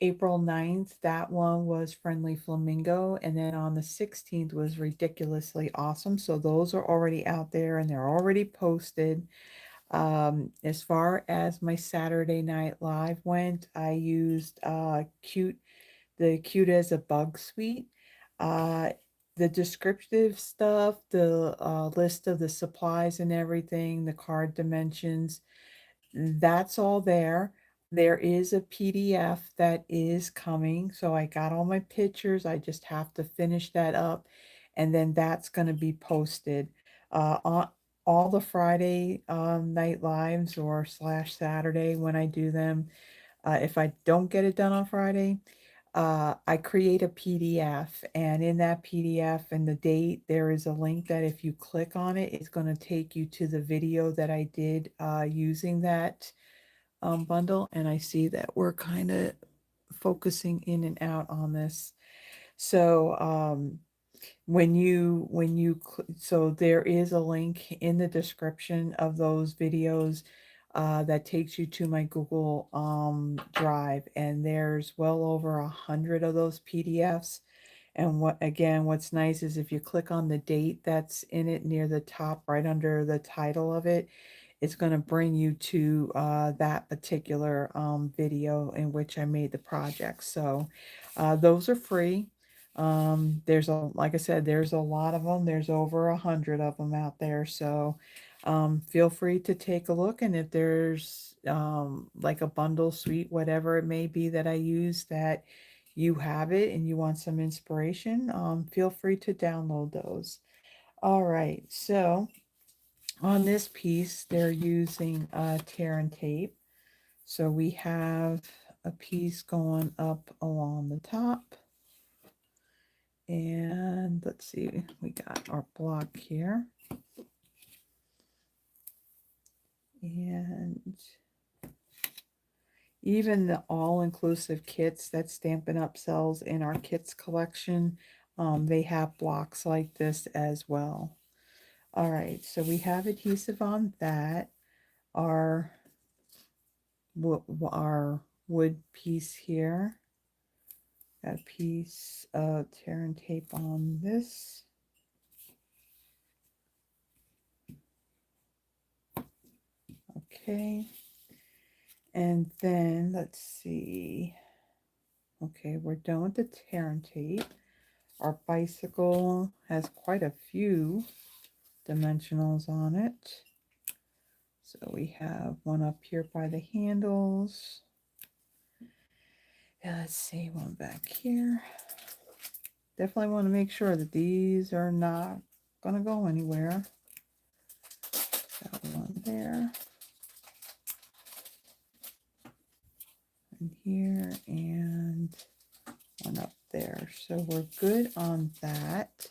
April 9th, that one was Friendly Flamingo, and then on the 16th was Ridiculously Awesome. So those are already out there and they're already posted. As far as my Saturday Night Live went, I used the Cute as a Bug suite. Uh, the descriptive stuff, the list of the supplies and everything, the card dimensions, that's all there. There is a PDF that is coming. So I got all my pictures. I just have to finish that up. And then that's going to be posted on all the Friday night lives or slash Saturday when I do them. If I don't get it done on Friday, I create a PDF, and in that PDF and the date, there is a link that if you click on it, it's going to take you to the video that I did using that bundle. And I see that we're kind of focusing in and out on this. So so there is a link in the description of those videos that takes you to my Google Drive, and there's well over 100 of those PDFs. And what's nice is if you click on the date that's in it near the top, right under the title of it, it's going to bring you to that particular video in which I made the project. So those are free. Like I said, there's a lot of them. There's over 100 of them out there. So feel free to take a look. And if there's like a bundle suite, whatever it may be that I use that you have it and you want some inspiration, feel free to download those. All right. So on this piece, they're using tear and tape. So we have a piece going up along the top. And let's see, we got our block here. And even the all-inclusive kits that Stampin' Up! Sells in our kits collection, they have blocks like this as well. All right, so we have adhesive on that. Our wood piece here. Got a piece of tear and tape on this. Okay. And then let's see. Okay, we're done with the tear and tape. Our bicycle has quite a few dimensionals on it. So we have one up here by the handles. Yeah, let's see, one back here. Definitely want to make sure that these are not going to go anywhere. Got one there. And here, and one up there. So we're good on that.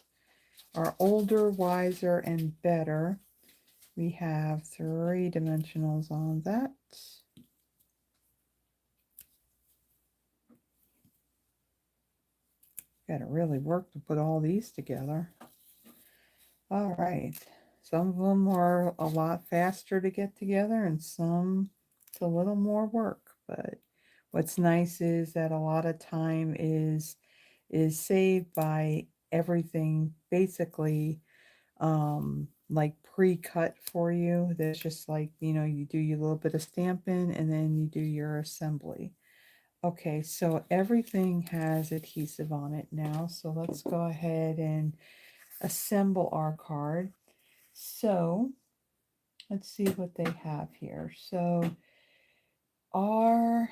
Our older, wiser, and better. We have 3 dimensionals on that. Got to really work to put all these together. All right. Some of them are a lot faster to get together and some it's a little more work. But what's nice is that a lot of time is saved by everything basically like pre-cut for you. There's just like, you know, you do your little bit of stamping and then you do your assembly. Okay, so everything has adhesive on it now. So let's go ahead and assemble our card. So let's see what they have here. So our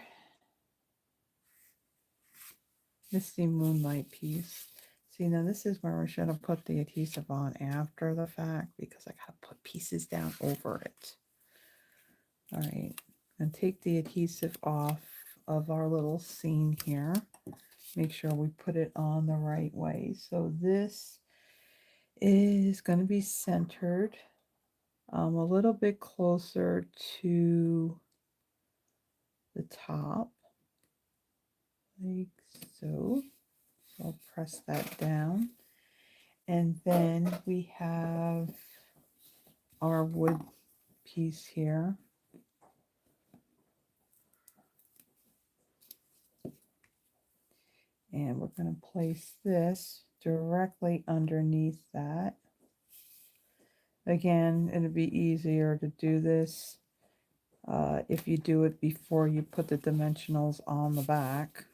Misty Moonlight piece. See, now this is where we should have put the adhesive on after the fact because I gotta put pieces down over it. All right, and take the adhesive off of our little scene here. Make sure we put it on the right way. So this is going to be centered a little bit closer to the top, like so. So I'll press that down. And then we have our wood piece here. And we're going to place this directly underneath that. Again, it'll be easier to do this if you do it before you put the dimensionals on the back.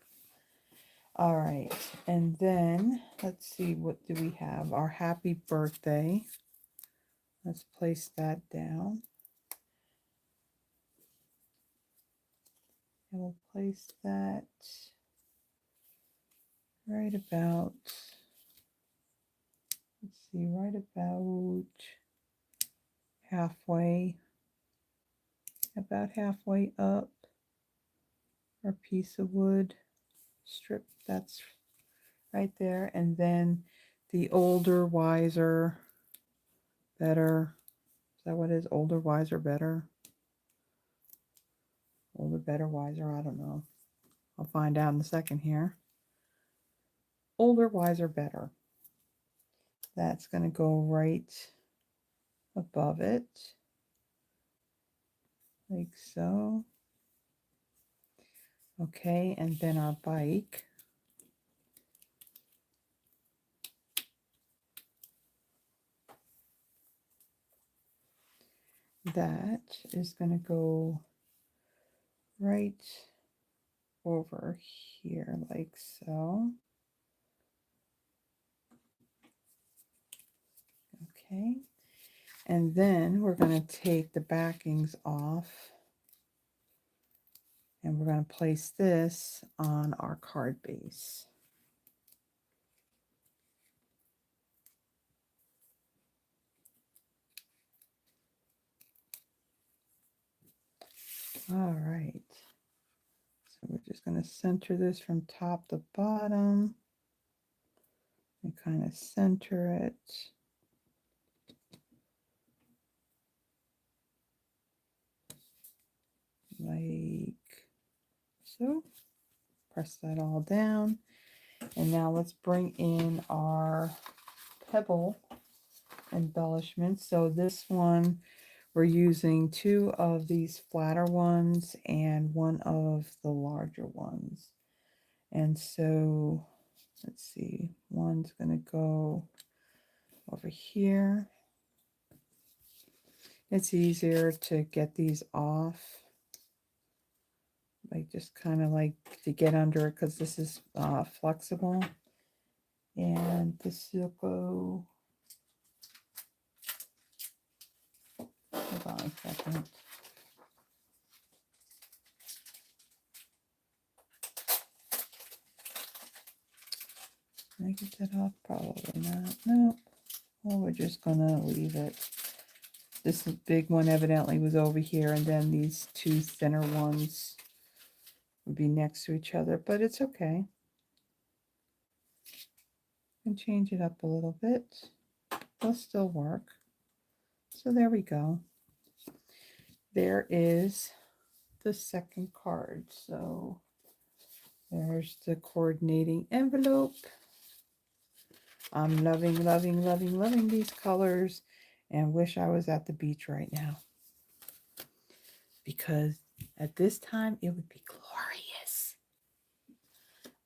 All right, and then let's see, what do we have? Our happy birthday. Let's place that down. And we'll place that right about, let's see, right about halfway up our piece of wood strip. That's right there. And then the older, wiser, better. Is that what it is? Older, wiser, better? Older, better, wiser. I don't know. I'll find out in a second here. Older, wiser, better. That's going to go right above it. Like so. Okay, and then our bike. That is going to go right over here like so. Okay, and then we're going to take the backings off and we're going to place this on our card base. All right, so we're just going to center this from top to bottom and kind of center it. Like so. Press that all down. And now let's bring in our pebble embellishments. So this one, we're using 2 of these flatter ones and 1 of the larger ones. And so let's see, one's going to go over here. It's easier to get these off, like just kind of like to get under it because this is flexible. And this will go, hold on a second. Can I get that off? Probably not. No. Well, we're just gonna leave it. This big one evidently was over here, and then these 2 thinner ones would be next to each other, but it's okay. And change it up a little bit. They'll still work. So there we go. There is the second card. So there's the coordinating envelope. I'm loving, loving, loving, loving these colors and wish I was at the beach right now. Because at this time it would be glorious.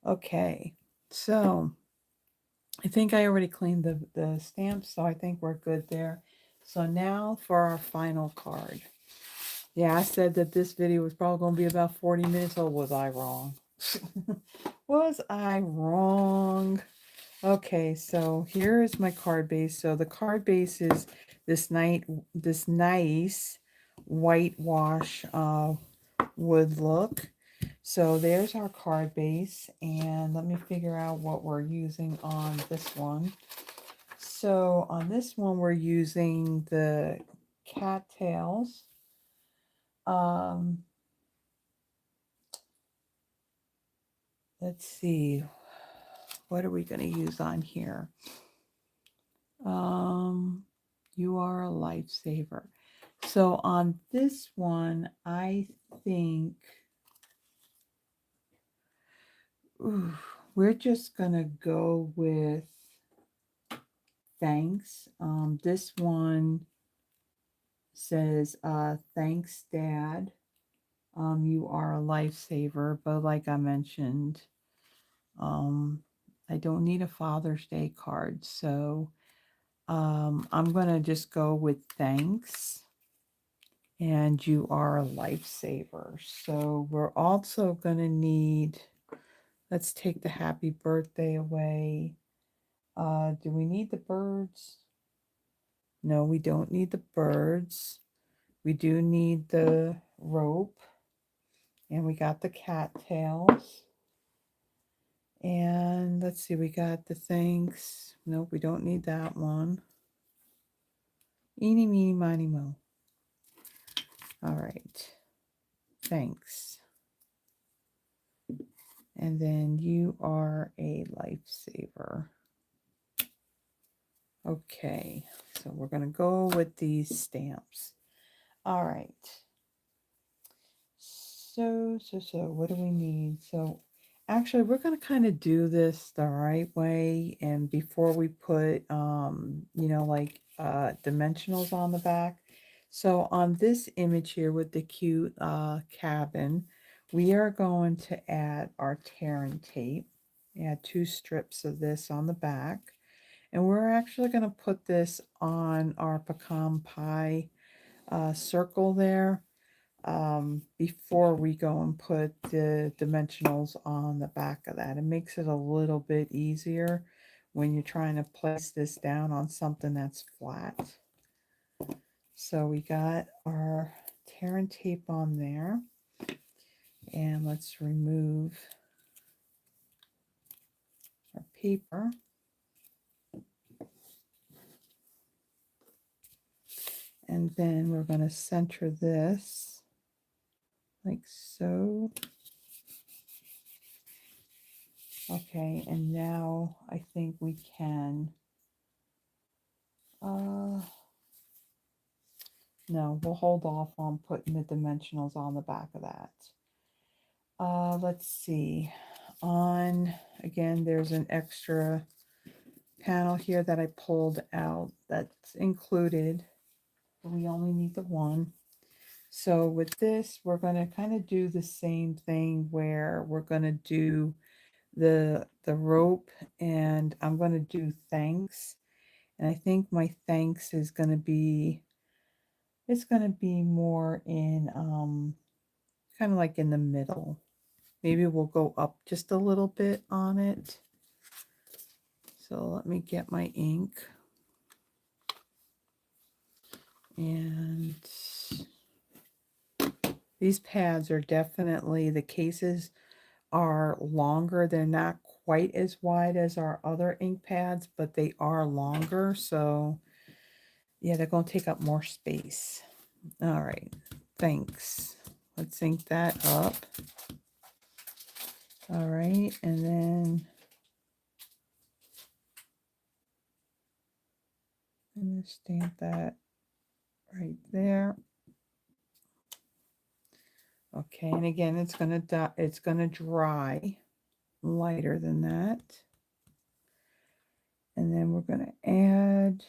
Okay, so I think I already cleaned the stamps, so I think we're good there. So now for our final card. Yeah, I said that this video was probably going to be about 40 minutes. Oh, was I wrong? Was I wrong? Okay, so here is my card base. So the card base is this nice whitewash wood look. So there's our card base, and let me figure out what we're using on this one. So on this one, we're using the cattails. Let's see, what are we going to use on here? You are a lifesaver. So on this one, I think we're just going to go with thanks. This one says, thanks, Dad. You are a lifesaver. But like I mentioned, I don't need a Father's Day card. So I'm going to just go with thanks. And you are a lifesaver. So we're also going to need, let's take the happy birthday away. Do we need the birds? No, we don't need the birds. We do need the rope. And we got the cattails. And let's see, we got the thanks. Nope, we don't need that one. Eeny, meeny, miny, mo. All right. Thanks. And then you are a lifesaver. Okay, so we're going to go with these stamps. All right. So, what do we need? So, actually, we're going to kind of do this the right way. And before we put, like dimensionals on the back. So, on this image here with the cute cabin, we are going to add our tear and tape. Add 2 strips of this on the back. And we're actually going to put this on our pecan pie circle there before we go and put the dimensionals on the back of that. It makes it a little bit easier when you're trying to place this down on something that's flat. So we got our tear and tape on there. And let's remove our paper. And then we're going to center this like so. Okay, and now I think we can, no, we'll hold off on putting the dimensionals on the back of that. Let's see, again, there's an extra panel here that I pulled out that's included. We only need the one. So with this, we're going to kind of do the same thing where we're going to do the rope, and I'm going to do thanks. And I think my thanks is going to be, it's going to be more in kind of like in the middle. Maybe we'll go up just a little bit on it. So let me get my ink. And these pads are definitely, the cases are longer. They're not quite as wide as our other ink pads, but they are longer. So yeah, they're going to take up more space. All right, thanks. Let's ink that up. All right, and then I'm going to stamp that right there. Okay, and again, it's going to dry lighter than that. And then we're going to add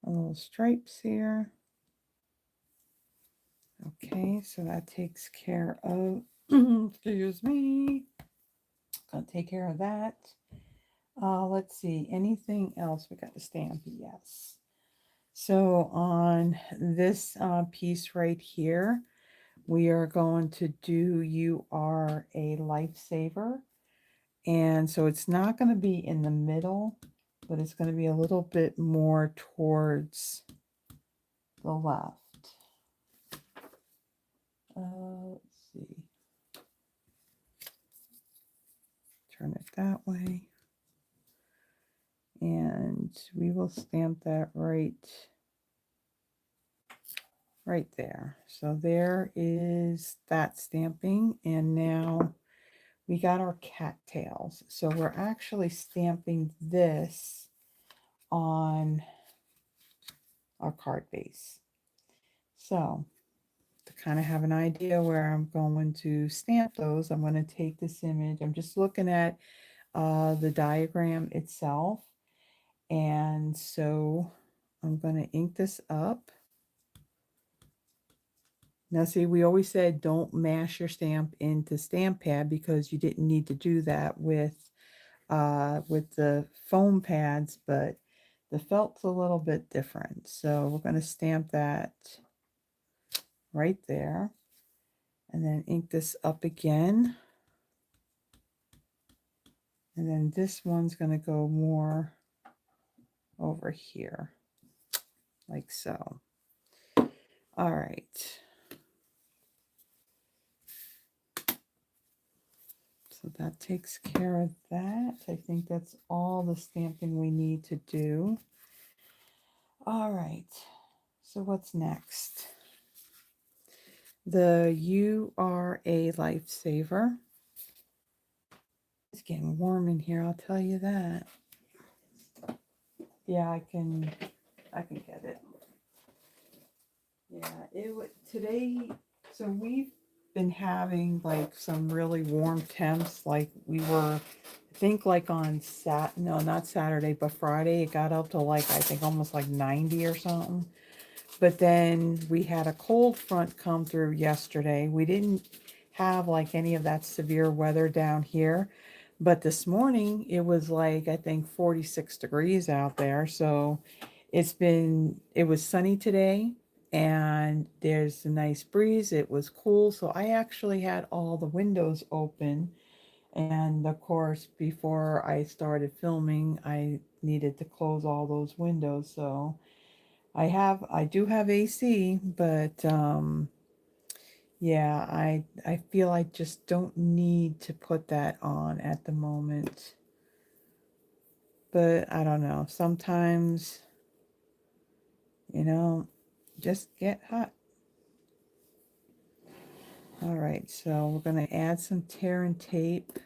a little stripes here. Okay, so that takes care of, excuse me, gonna take care of that. Let's see, anything else we got to stamp? Yes. So on this piece right here, we are going to do You Are a Lifesaver. And so it's not going to be in the middle, but it's going to be a little bit more towards the left. Let's see. Turn it that way. And we will stamp that right there. So there is that stamping. And now we got our cattails. So we're actually stamping this on our card base. So to kind of have an idea where I'm going to stamp those, I'm going to take this image. I'm just looking at the diagram itself. And so I'm going to ink this up. Now see, we always said don't mash your stamp into stamp pad because you didn't need to do that with the foam pads, but the felt's a little bit different. So we're going to stamp that right there and then ink this up again. And then this one's going to go more over here, like so. All right. So that takes care of that. I think that's all the stamping we need to do. All right. So what's next? The You Are a Lifesaver. It's getting warm in here, I'll tell you that. Yeah, I can get it. Yeah, it would today. So we've been having like some really warm temps. Like we were, I think like on no, not Saturday, but Friday it got up to like I think almost like 90 or something. But then we had a cold front come through yesterday. We didn't have like any of that severe weather down here. But this morning it was like, I think 46 degrees out there. So it was sunny today and there's a nice breeze. It was cool. So I actually had all the windows open. And of course, before I started filming, I needed to close all those windows. So I do have AC, but yeah, I feel I just don't need to put that on at the moment. But I don't know. Sometimes, just get hot. All right, so we're going to add some tear and tape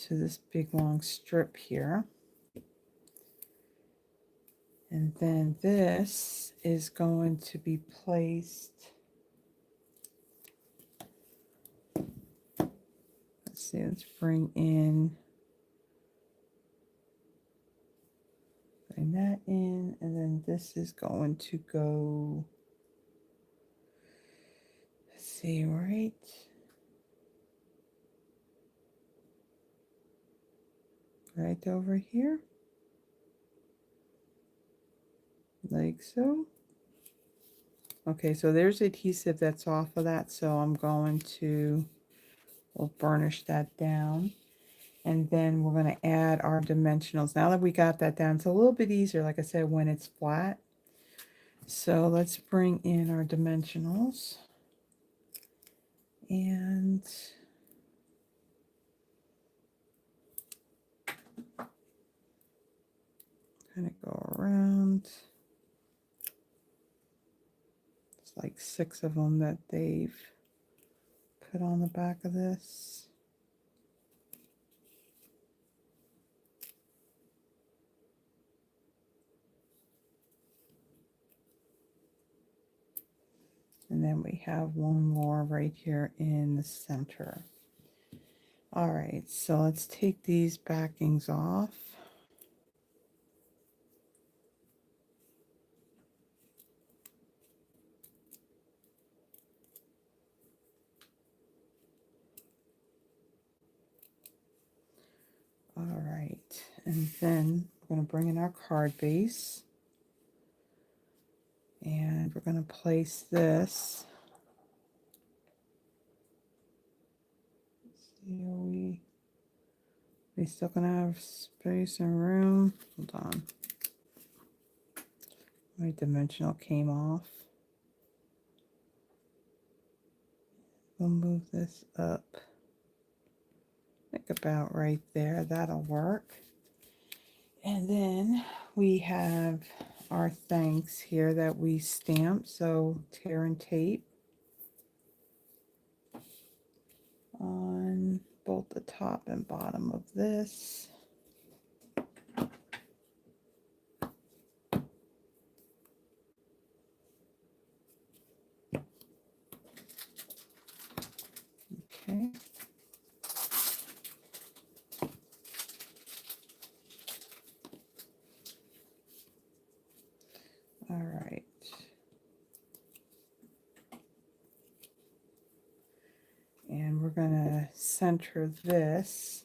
to this big long strip here. And then this is going to be placed. Let's see, let's bring that in, and then this is going to go, let's see, right over here, like so. Okay, so there's adhesive that's off of that, so I'm going to, we'll burnish that down. And then we're going to add our dimensionals. Now that we got that down, it's a little bit easier, like I said, when it's flat. So let's bring in our dimensionals. And kind of go around. It's like 6 of them that they've put on the back of this. And then we have one more right here in the center. All right, so let's take these backings off. All right, and then we're going to bring in our card base. And we're going to place this. Let's see, we still going to have space and room. Hold on. My dimensional came off. We'll move this up. Like about right there. That'll work. And then we have our thanks here that we stamped. So tear and tape on both the top and bottom of this. Okay. All right. And we're going to center this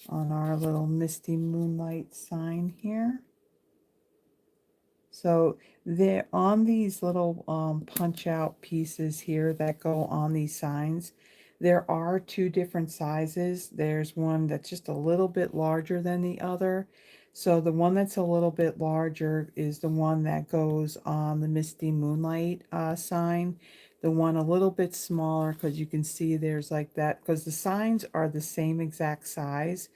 on our little Misty Moonlight sign here. So there on these little punch out pieces here that go on these signs, there are two different sizes. There's one that's just a little bit larger than the other. So the one that's a little bit larger is the one that goes on the Misty Moonlight sign. The one a little bit smaller, because you can see there's like that, because the signs are the same exact size,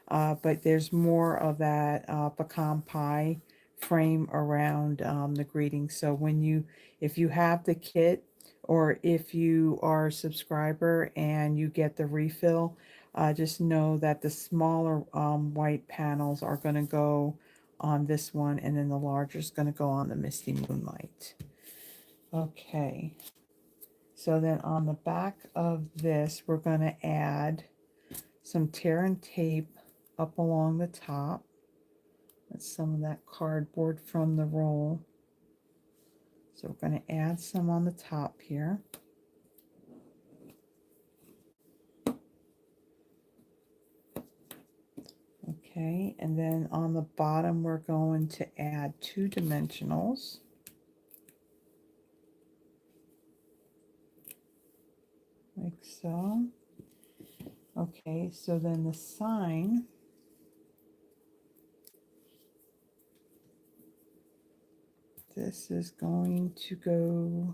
but there's more of that pecan pie frame around the greeting. So if you have the kit, or if you are a subscriber and you get the refill, just know that the smaller white panels are going to go on this one, and then the larger is going to go on the Misty Moonlight. Okay, so then on the back of this, we're going to add some tear and tape up along the top. That's some of that cardboard from the roll. So we're going to add some on the top here. Okay, and then on the bottom we're going to add 2 dimensionals. Like so. Okay, so then the sign, this is going to go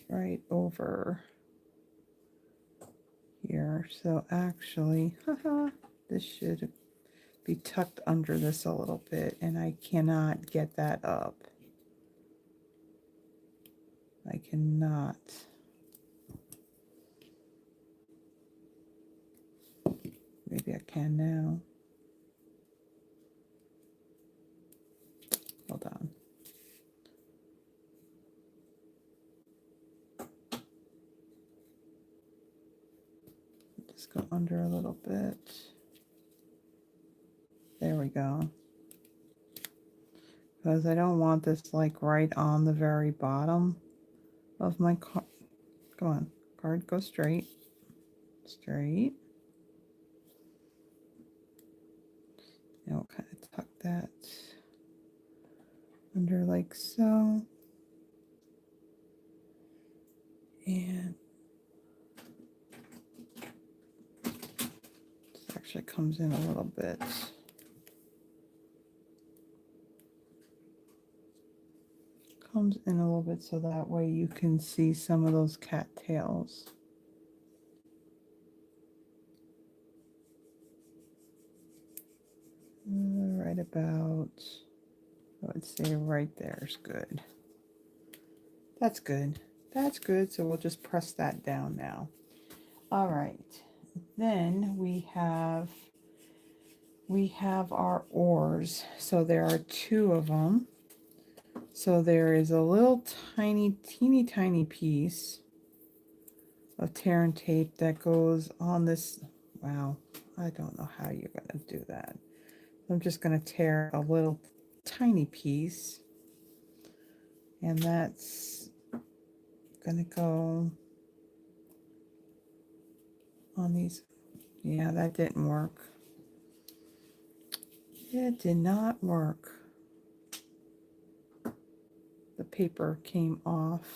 right over here. So actually, this should be tucked under this a little bit, and I cannot get that up. I cannot. Maybe I can now. Hold on. Just go under a little bit. There we go. Because I don't want this like right on the very bottom of my card. Come on, card, go straight. Straight. And we'll kind of tuck that under like so. And this actually comes in a little bit. Comes in a little bit so that way you can see some of those cattails. Right about, I would say right there is good. That's good. That's good. So we'll just press that down now. All right. Then we have our oars. So there are 2 of them. So there is a little tiny, teeny tiny piece of tear and tape that goes on this. Wow, I don't know how you're going to do that. I'm just going to tear a little tiny piece, and that's going to go on these. Yeah, that didn't work. It did not work. The paper came off.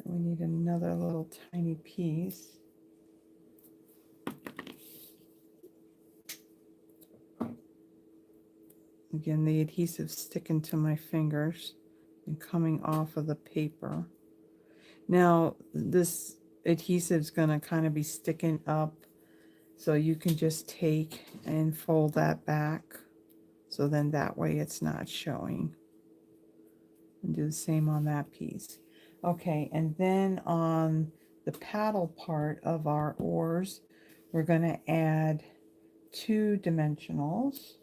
We need another little tiny piece. Again, the adhesive sticking to my fingers and coming off of the paper. Now, this adhesive is going to kind of be sticking up, so you can just take and fold that back, so then that way it's not showing. And do the same on that piece. Okay, and then on the paddle part of our oars, we're going to add 2 dimensionals.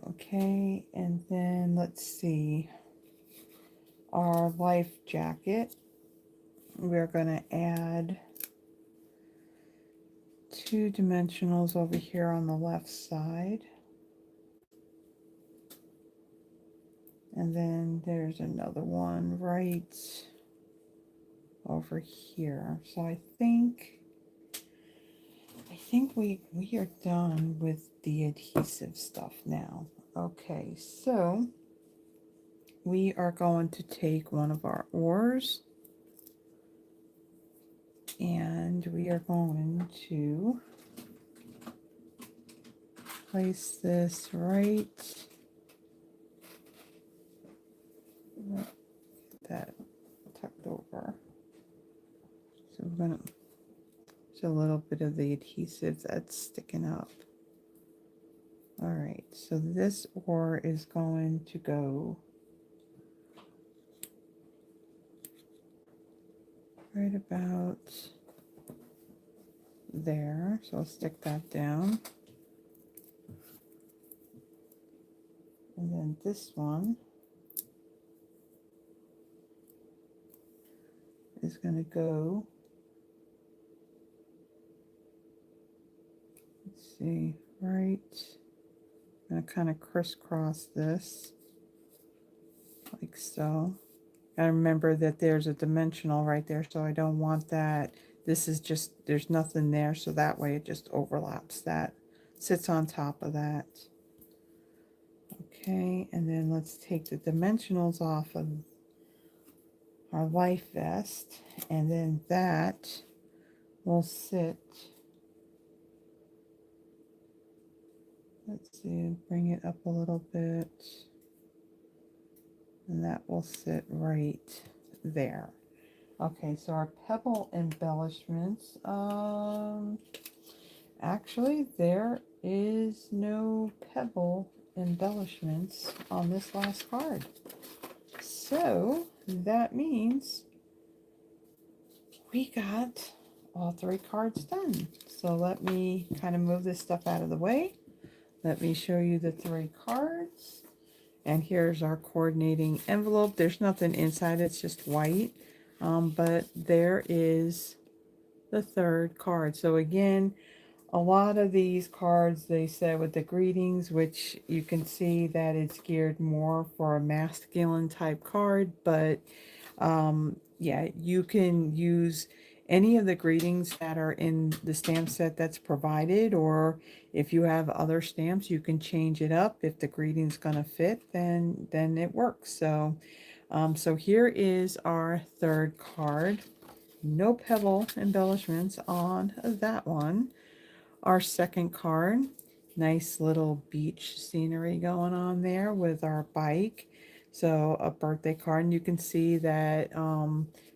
Okay, and then let's see, our life jacket, we're going to add 2 dimensionals over here on the left side. And then there's another one right over here. So I think we are done with the adhesive stuff now. Okay, so we are going to take one of our oars and we are going to place this right that tucked over. So we're going to, there's a little bit of the adhesive that's sticking up. All right, so this oar is going to go right about there. So I'll stick that down. And then this one is going to go, let's see, right. I'm going to kind of crisscross this like so. I remember that there's a dimensional right there, so I don't want that. This is just, there's nothing there, so that way it just overlaps that, sits on top of that. Okay, and then let's take the dimensionals off of our life vest, and then that will sit, let's see, bring it up a little bit, and that will sit right there. Okay, so our pebble embellishments, actually there is no pebble embellishments on this last card. So that means we got all 3 cards done. So let me kind of move this stuff out of the way. Let me show you the 3 cards. And here's our coordinating envelope. There's nothing inside, it's just white. But there is the 3rd card. So again, a lot of these cards, they said with the greetings, which you can see that it's geared more for a masculine type card, but yeah, you can use any of the greetings that are in the stamp set that's provided, or if you have other stamps, you can change it up. If the greeting's gonna fit, then it works. So so here is our 3rd card. No pebble embellishments on that one. Our 2nd card, nice little beach scenery going on there with our bike. So a birthday card, and you can see that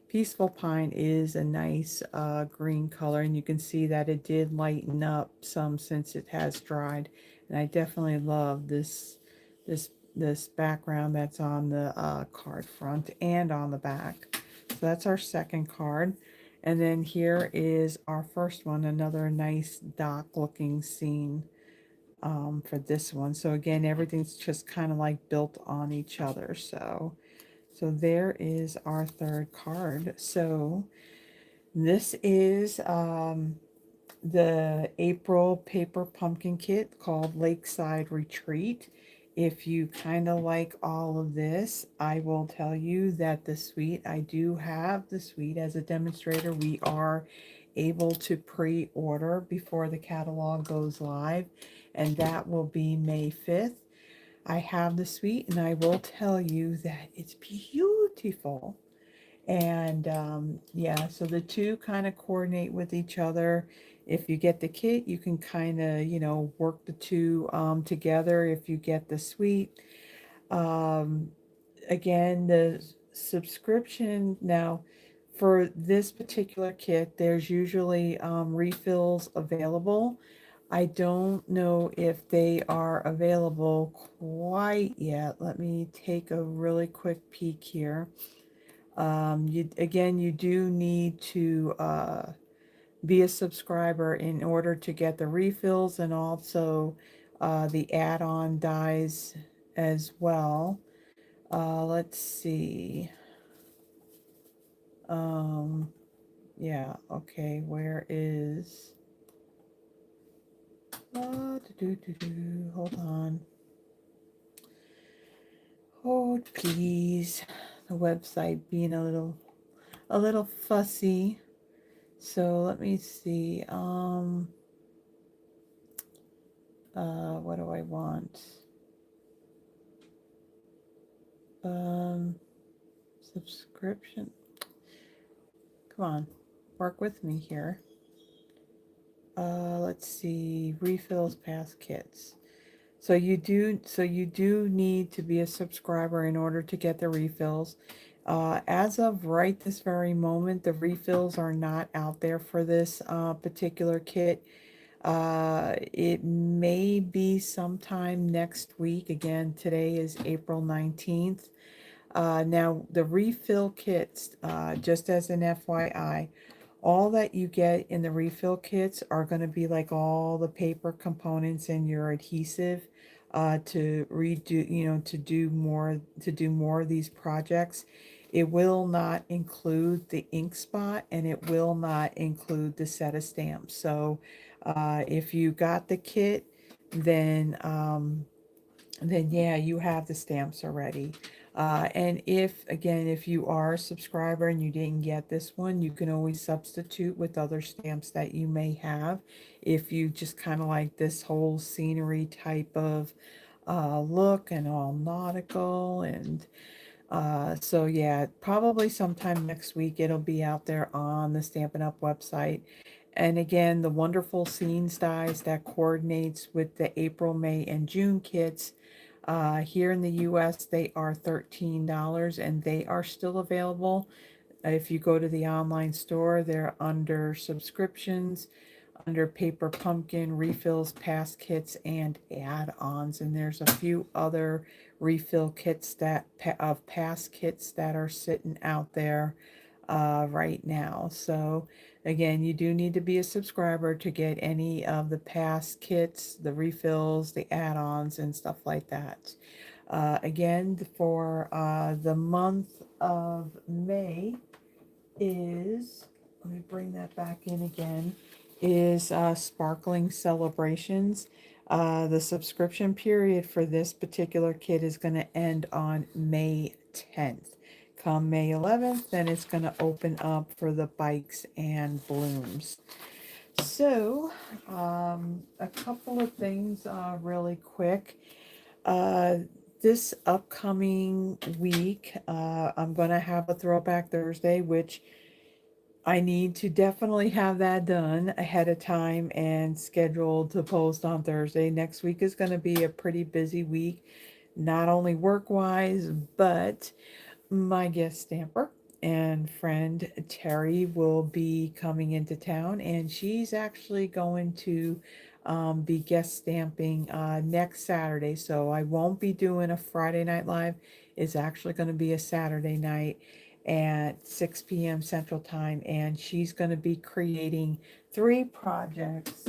Peaceful Pine is a nice green color, and you can see that it did lighten up some since it has dried. And I definitely love this this background that's on the card front and on the back. So that's our second card. And then here is our first one, another nice dock looking scene for this one. So again, everything's just kind of like built on each other. So there is our third card. So this is the April paper pumpkin kit called Lakeside Retreat. If you kind of like all of this, I will tell you that the suite, I do have the suite as a demonstrator. We are able to pre-order before the catalog goes live, and that will be May 5th. I have the suite, and I will tell you that it's beautiful. And yeah, so the two kind of coordinate with each other. If you get the kit, you can kind of, work the two together. If you get the suite, um, again, the subscription now for this particular kit, there's usually refills available. I don't know if they are available quite yet. Let me take a really quick peek here. You do need to be a subscriber in order to get the refills and also the add-on dies as well. Let's see. Um, yeah, okay, where is... hold on. Oh, please. The website being a little fussy. So let me see. What do I want? Um, Subscription. Come on, work with me here. Let's see, refills past kits. So you do need to be a subscriber in order to get the refills. As of right this very moment, the refills are not out there for this particular kit. It may be sometime next week. Again, today is April 19th. Now, the refill kits, just as an FYI, all that you get in the refill kits are going to be like all the paper components and your adhesive to redo, to do more of these projects. It will not include the ink spot and it will not include the set of stamps. So if you got the kit, then yeah, you have the stamps already. And if you are a subscriber and you didn't get this one, you can always substitute with other stamps that you may have if you just kind of like this whole scenery type of look and all nautical. And so yeah, probably sometime next week it'll be out there on the Stampin' Up website. And again, the wonderful scenes dies that coordinates with the April, May, and June kits. Here in the US, they are $13 and they are still available. If you go to the online store, they're under subscriptions, under Paper Pumpkin, refills, pass kits, and add-ons. And there's a few other refill kits of pass kits that are sitting out there right now. So again, you do need to be a subscriber to get any of the pass kits, the refills, the add-ons, and stuff like that. Again, for the month of May is, let me bring that back in again, is Sparkling Celebrations. The subscription period for this particular kit is going to end on May 10th. Come May 11th, then it's going to open up for the bikes and blooms. So, a couple of things really quick. Uh, this upcoming week, I'm going to have a Throwback Thursday, which I need to definitely have that done ahead of time and scheduled to post on Thursday. Next week is going to be a pretty busy week, not only work-wise, but my guest stamper and friend Terry will be coming into town, and she's actually going to be guest stamping next Saturday. So I won't be doing a Friday night live. It's actually going to be a Saturday night at 6 p.m. Central Time. And she's going to be creating 3 projects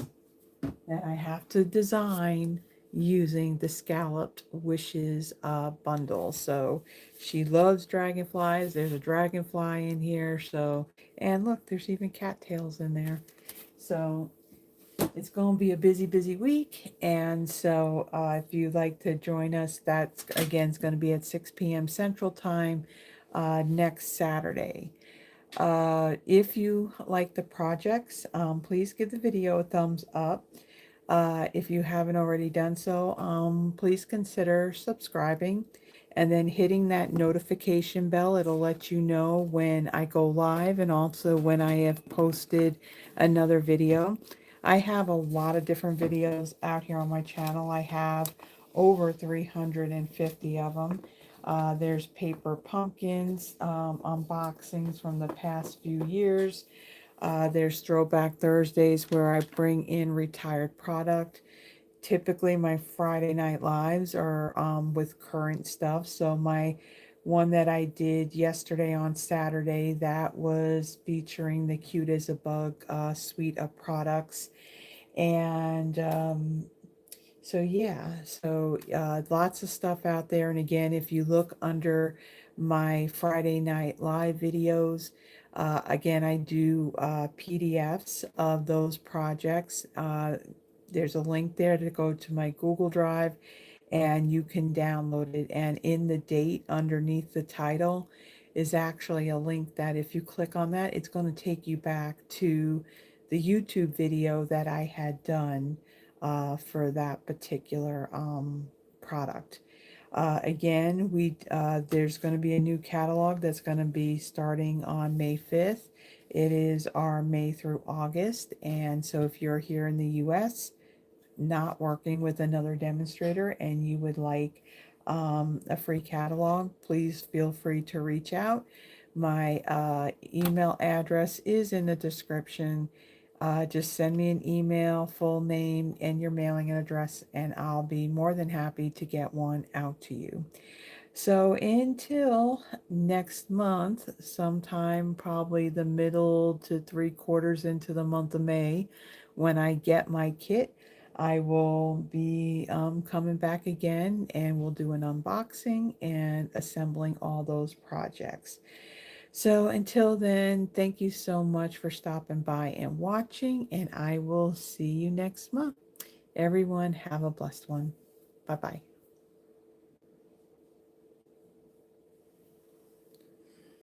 that I have to design using the Scalloped Wishes bundle. So she loves dragonflies. There's a dragonfly in here. So, and look, there's even cattails in there. So it's going to be a busy, busy week. And so if you'd like to join us, that's again, it's going to be at 6 p.m. Central Time next Saturday. If you like the projects, please give the video a thumbs up. If you haven't already done so, please consider subscribing and then hitting that notification bell. It'll let you know when I go live and also when I have posted another video. I have a lot of different videos out here on my channel. I have over 350 of them. There's paper pumpkins, unboxings from the past few years. There's Throwback Thursdays where I bring in retired product. Typically, my Friday night lives are with current stuff. So my one that I did yesterday on Saturday, that was featuring the Cute as a Bug suite of products. And so yeah, so lots of stuff out there. And again, if you look under my Friday night live videos, again, I do PDFs of those projects. There's a link there to go to my Google Drive and you can download it. And in the date underneath the title is actually a link that if you click on that, it's going to take you back to the YouTube video that I had done for that particular product. Again, there's going to be a new catalog that's going to be starting on May 5th. It is our May through August, and so if you're here in the US, not working with another demonstrator, and you would like a free catalog, please feel free to reach out. My email address is in the description. Just send me an email, full name, and your mailing address, and I'll be more than happy to get one out to you. So until next month, sometime probably the middle to 3/4 into the month of May, when I get my kit, I will be coming back again and we'll do an unboxing and assembling all those projects. So until then, thank you so much for stopping by and watching, and I will see you next month. Everyone, have a blessed one. Bye bye.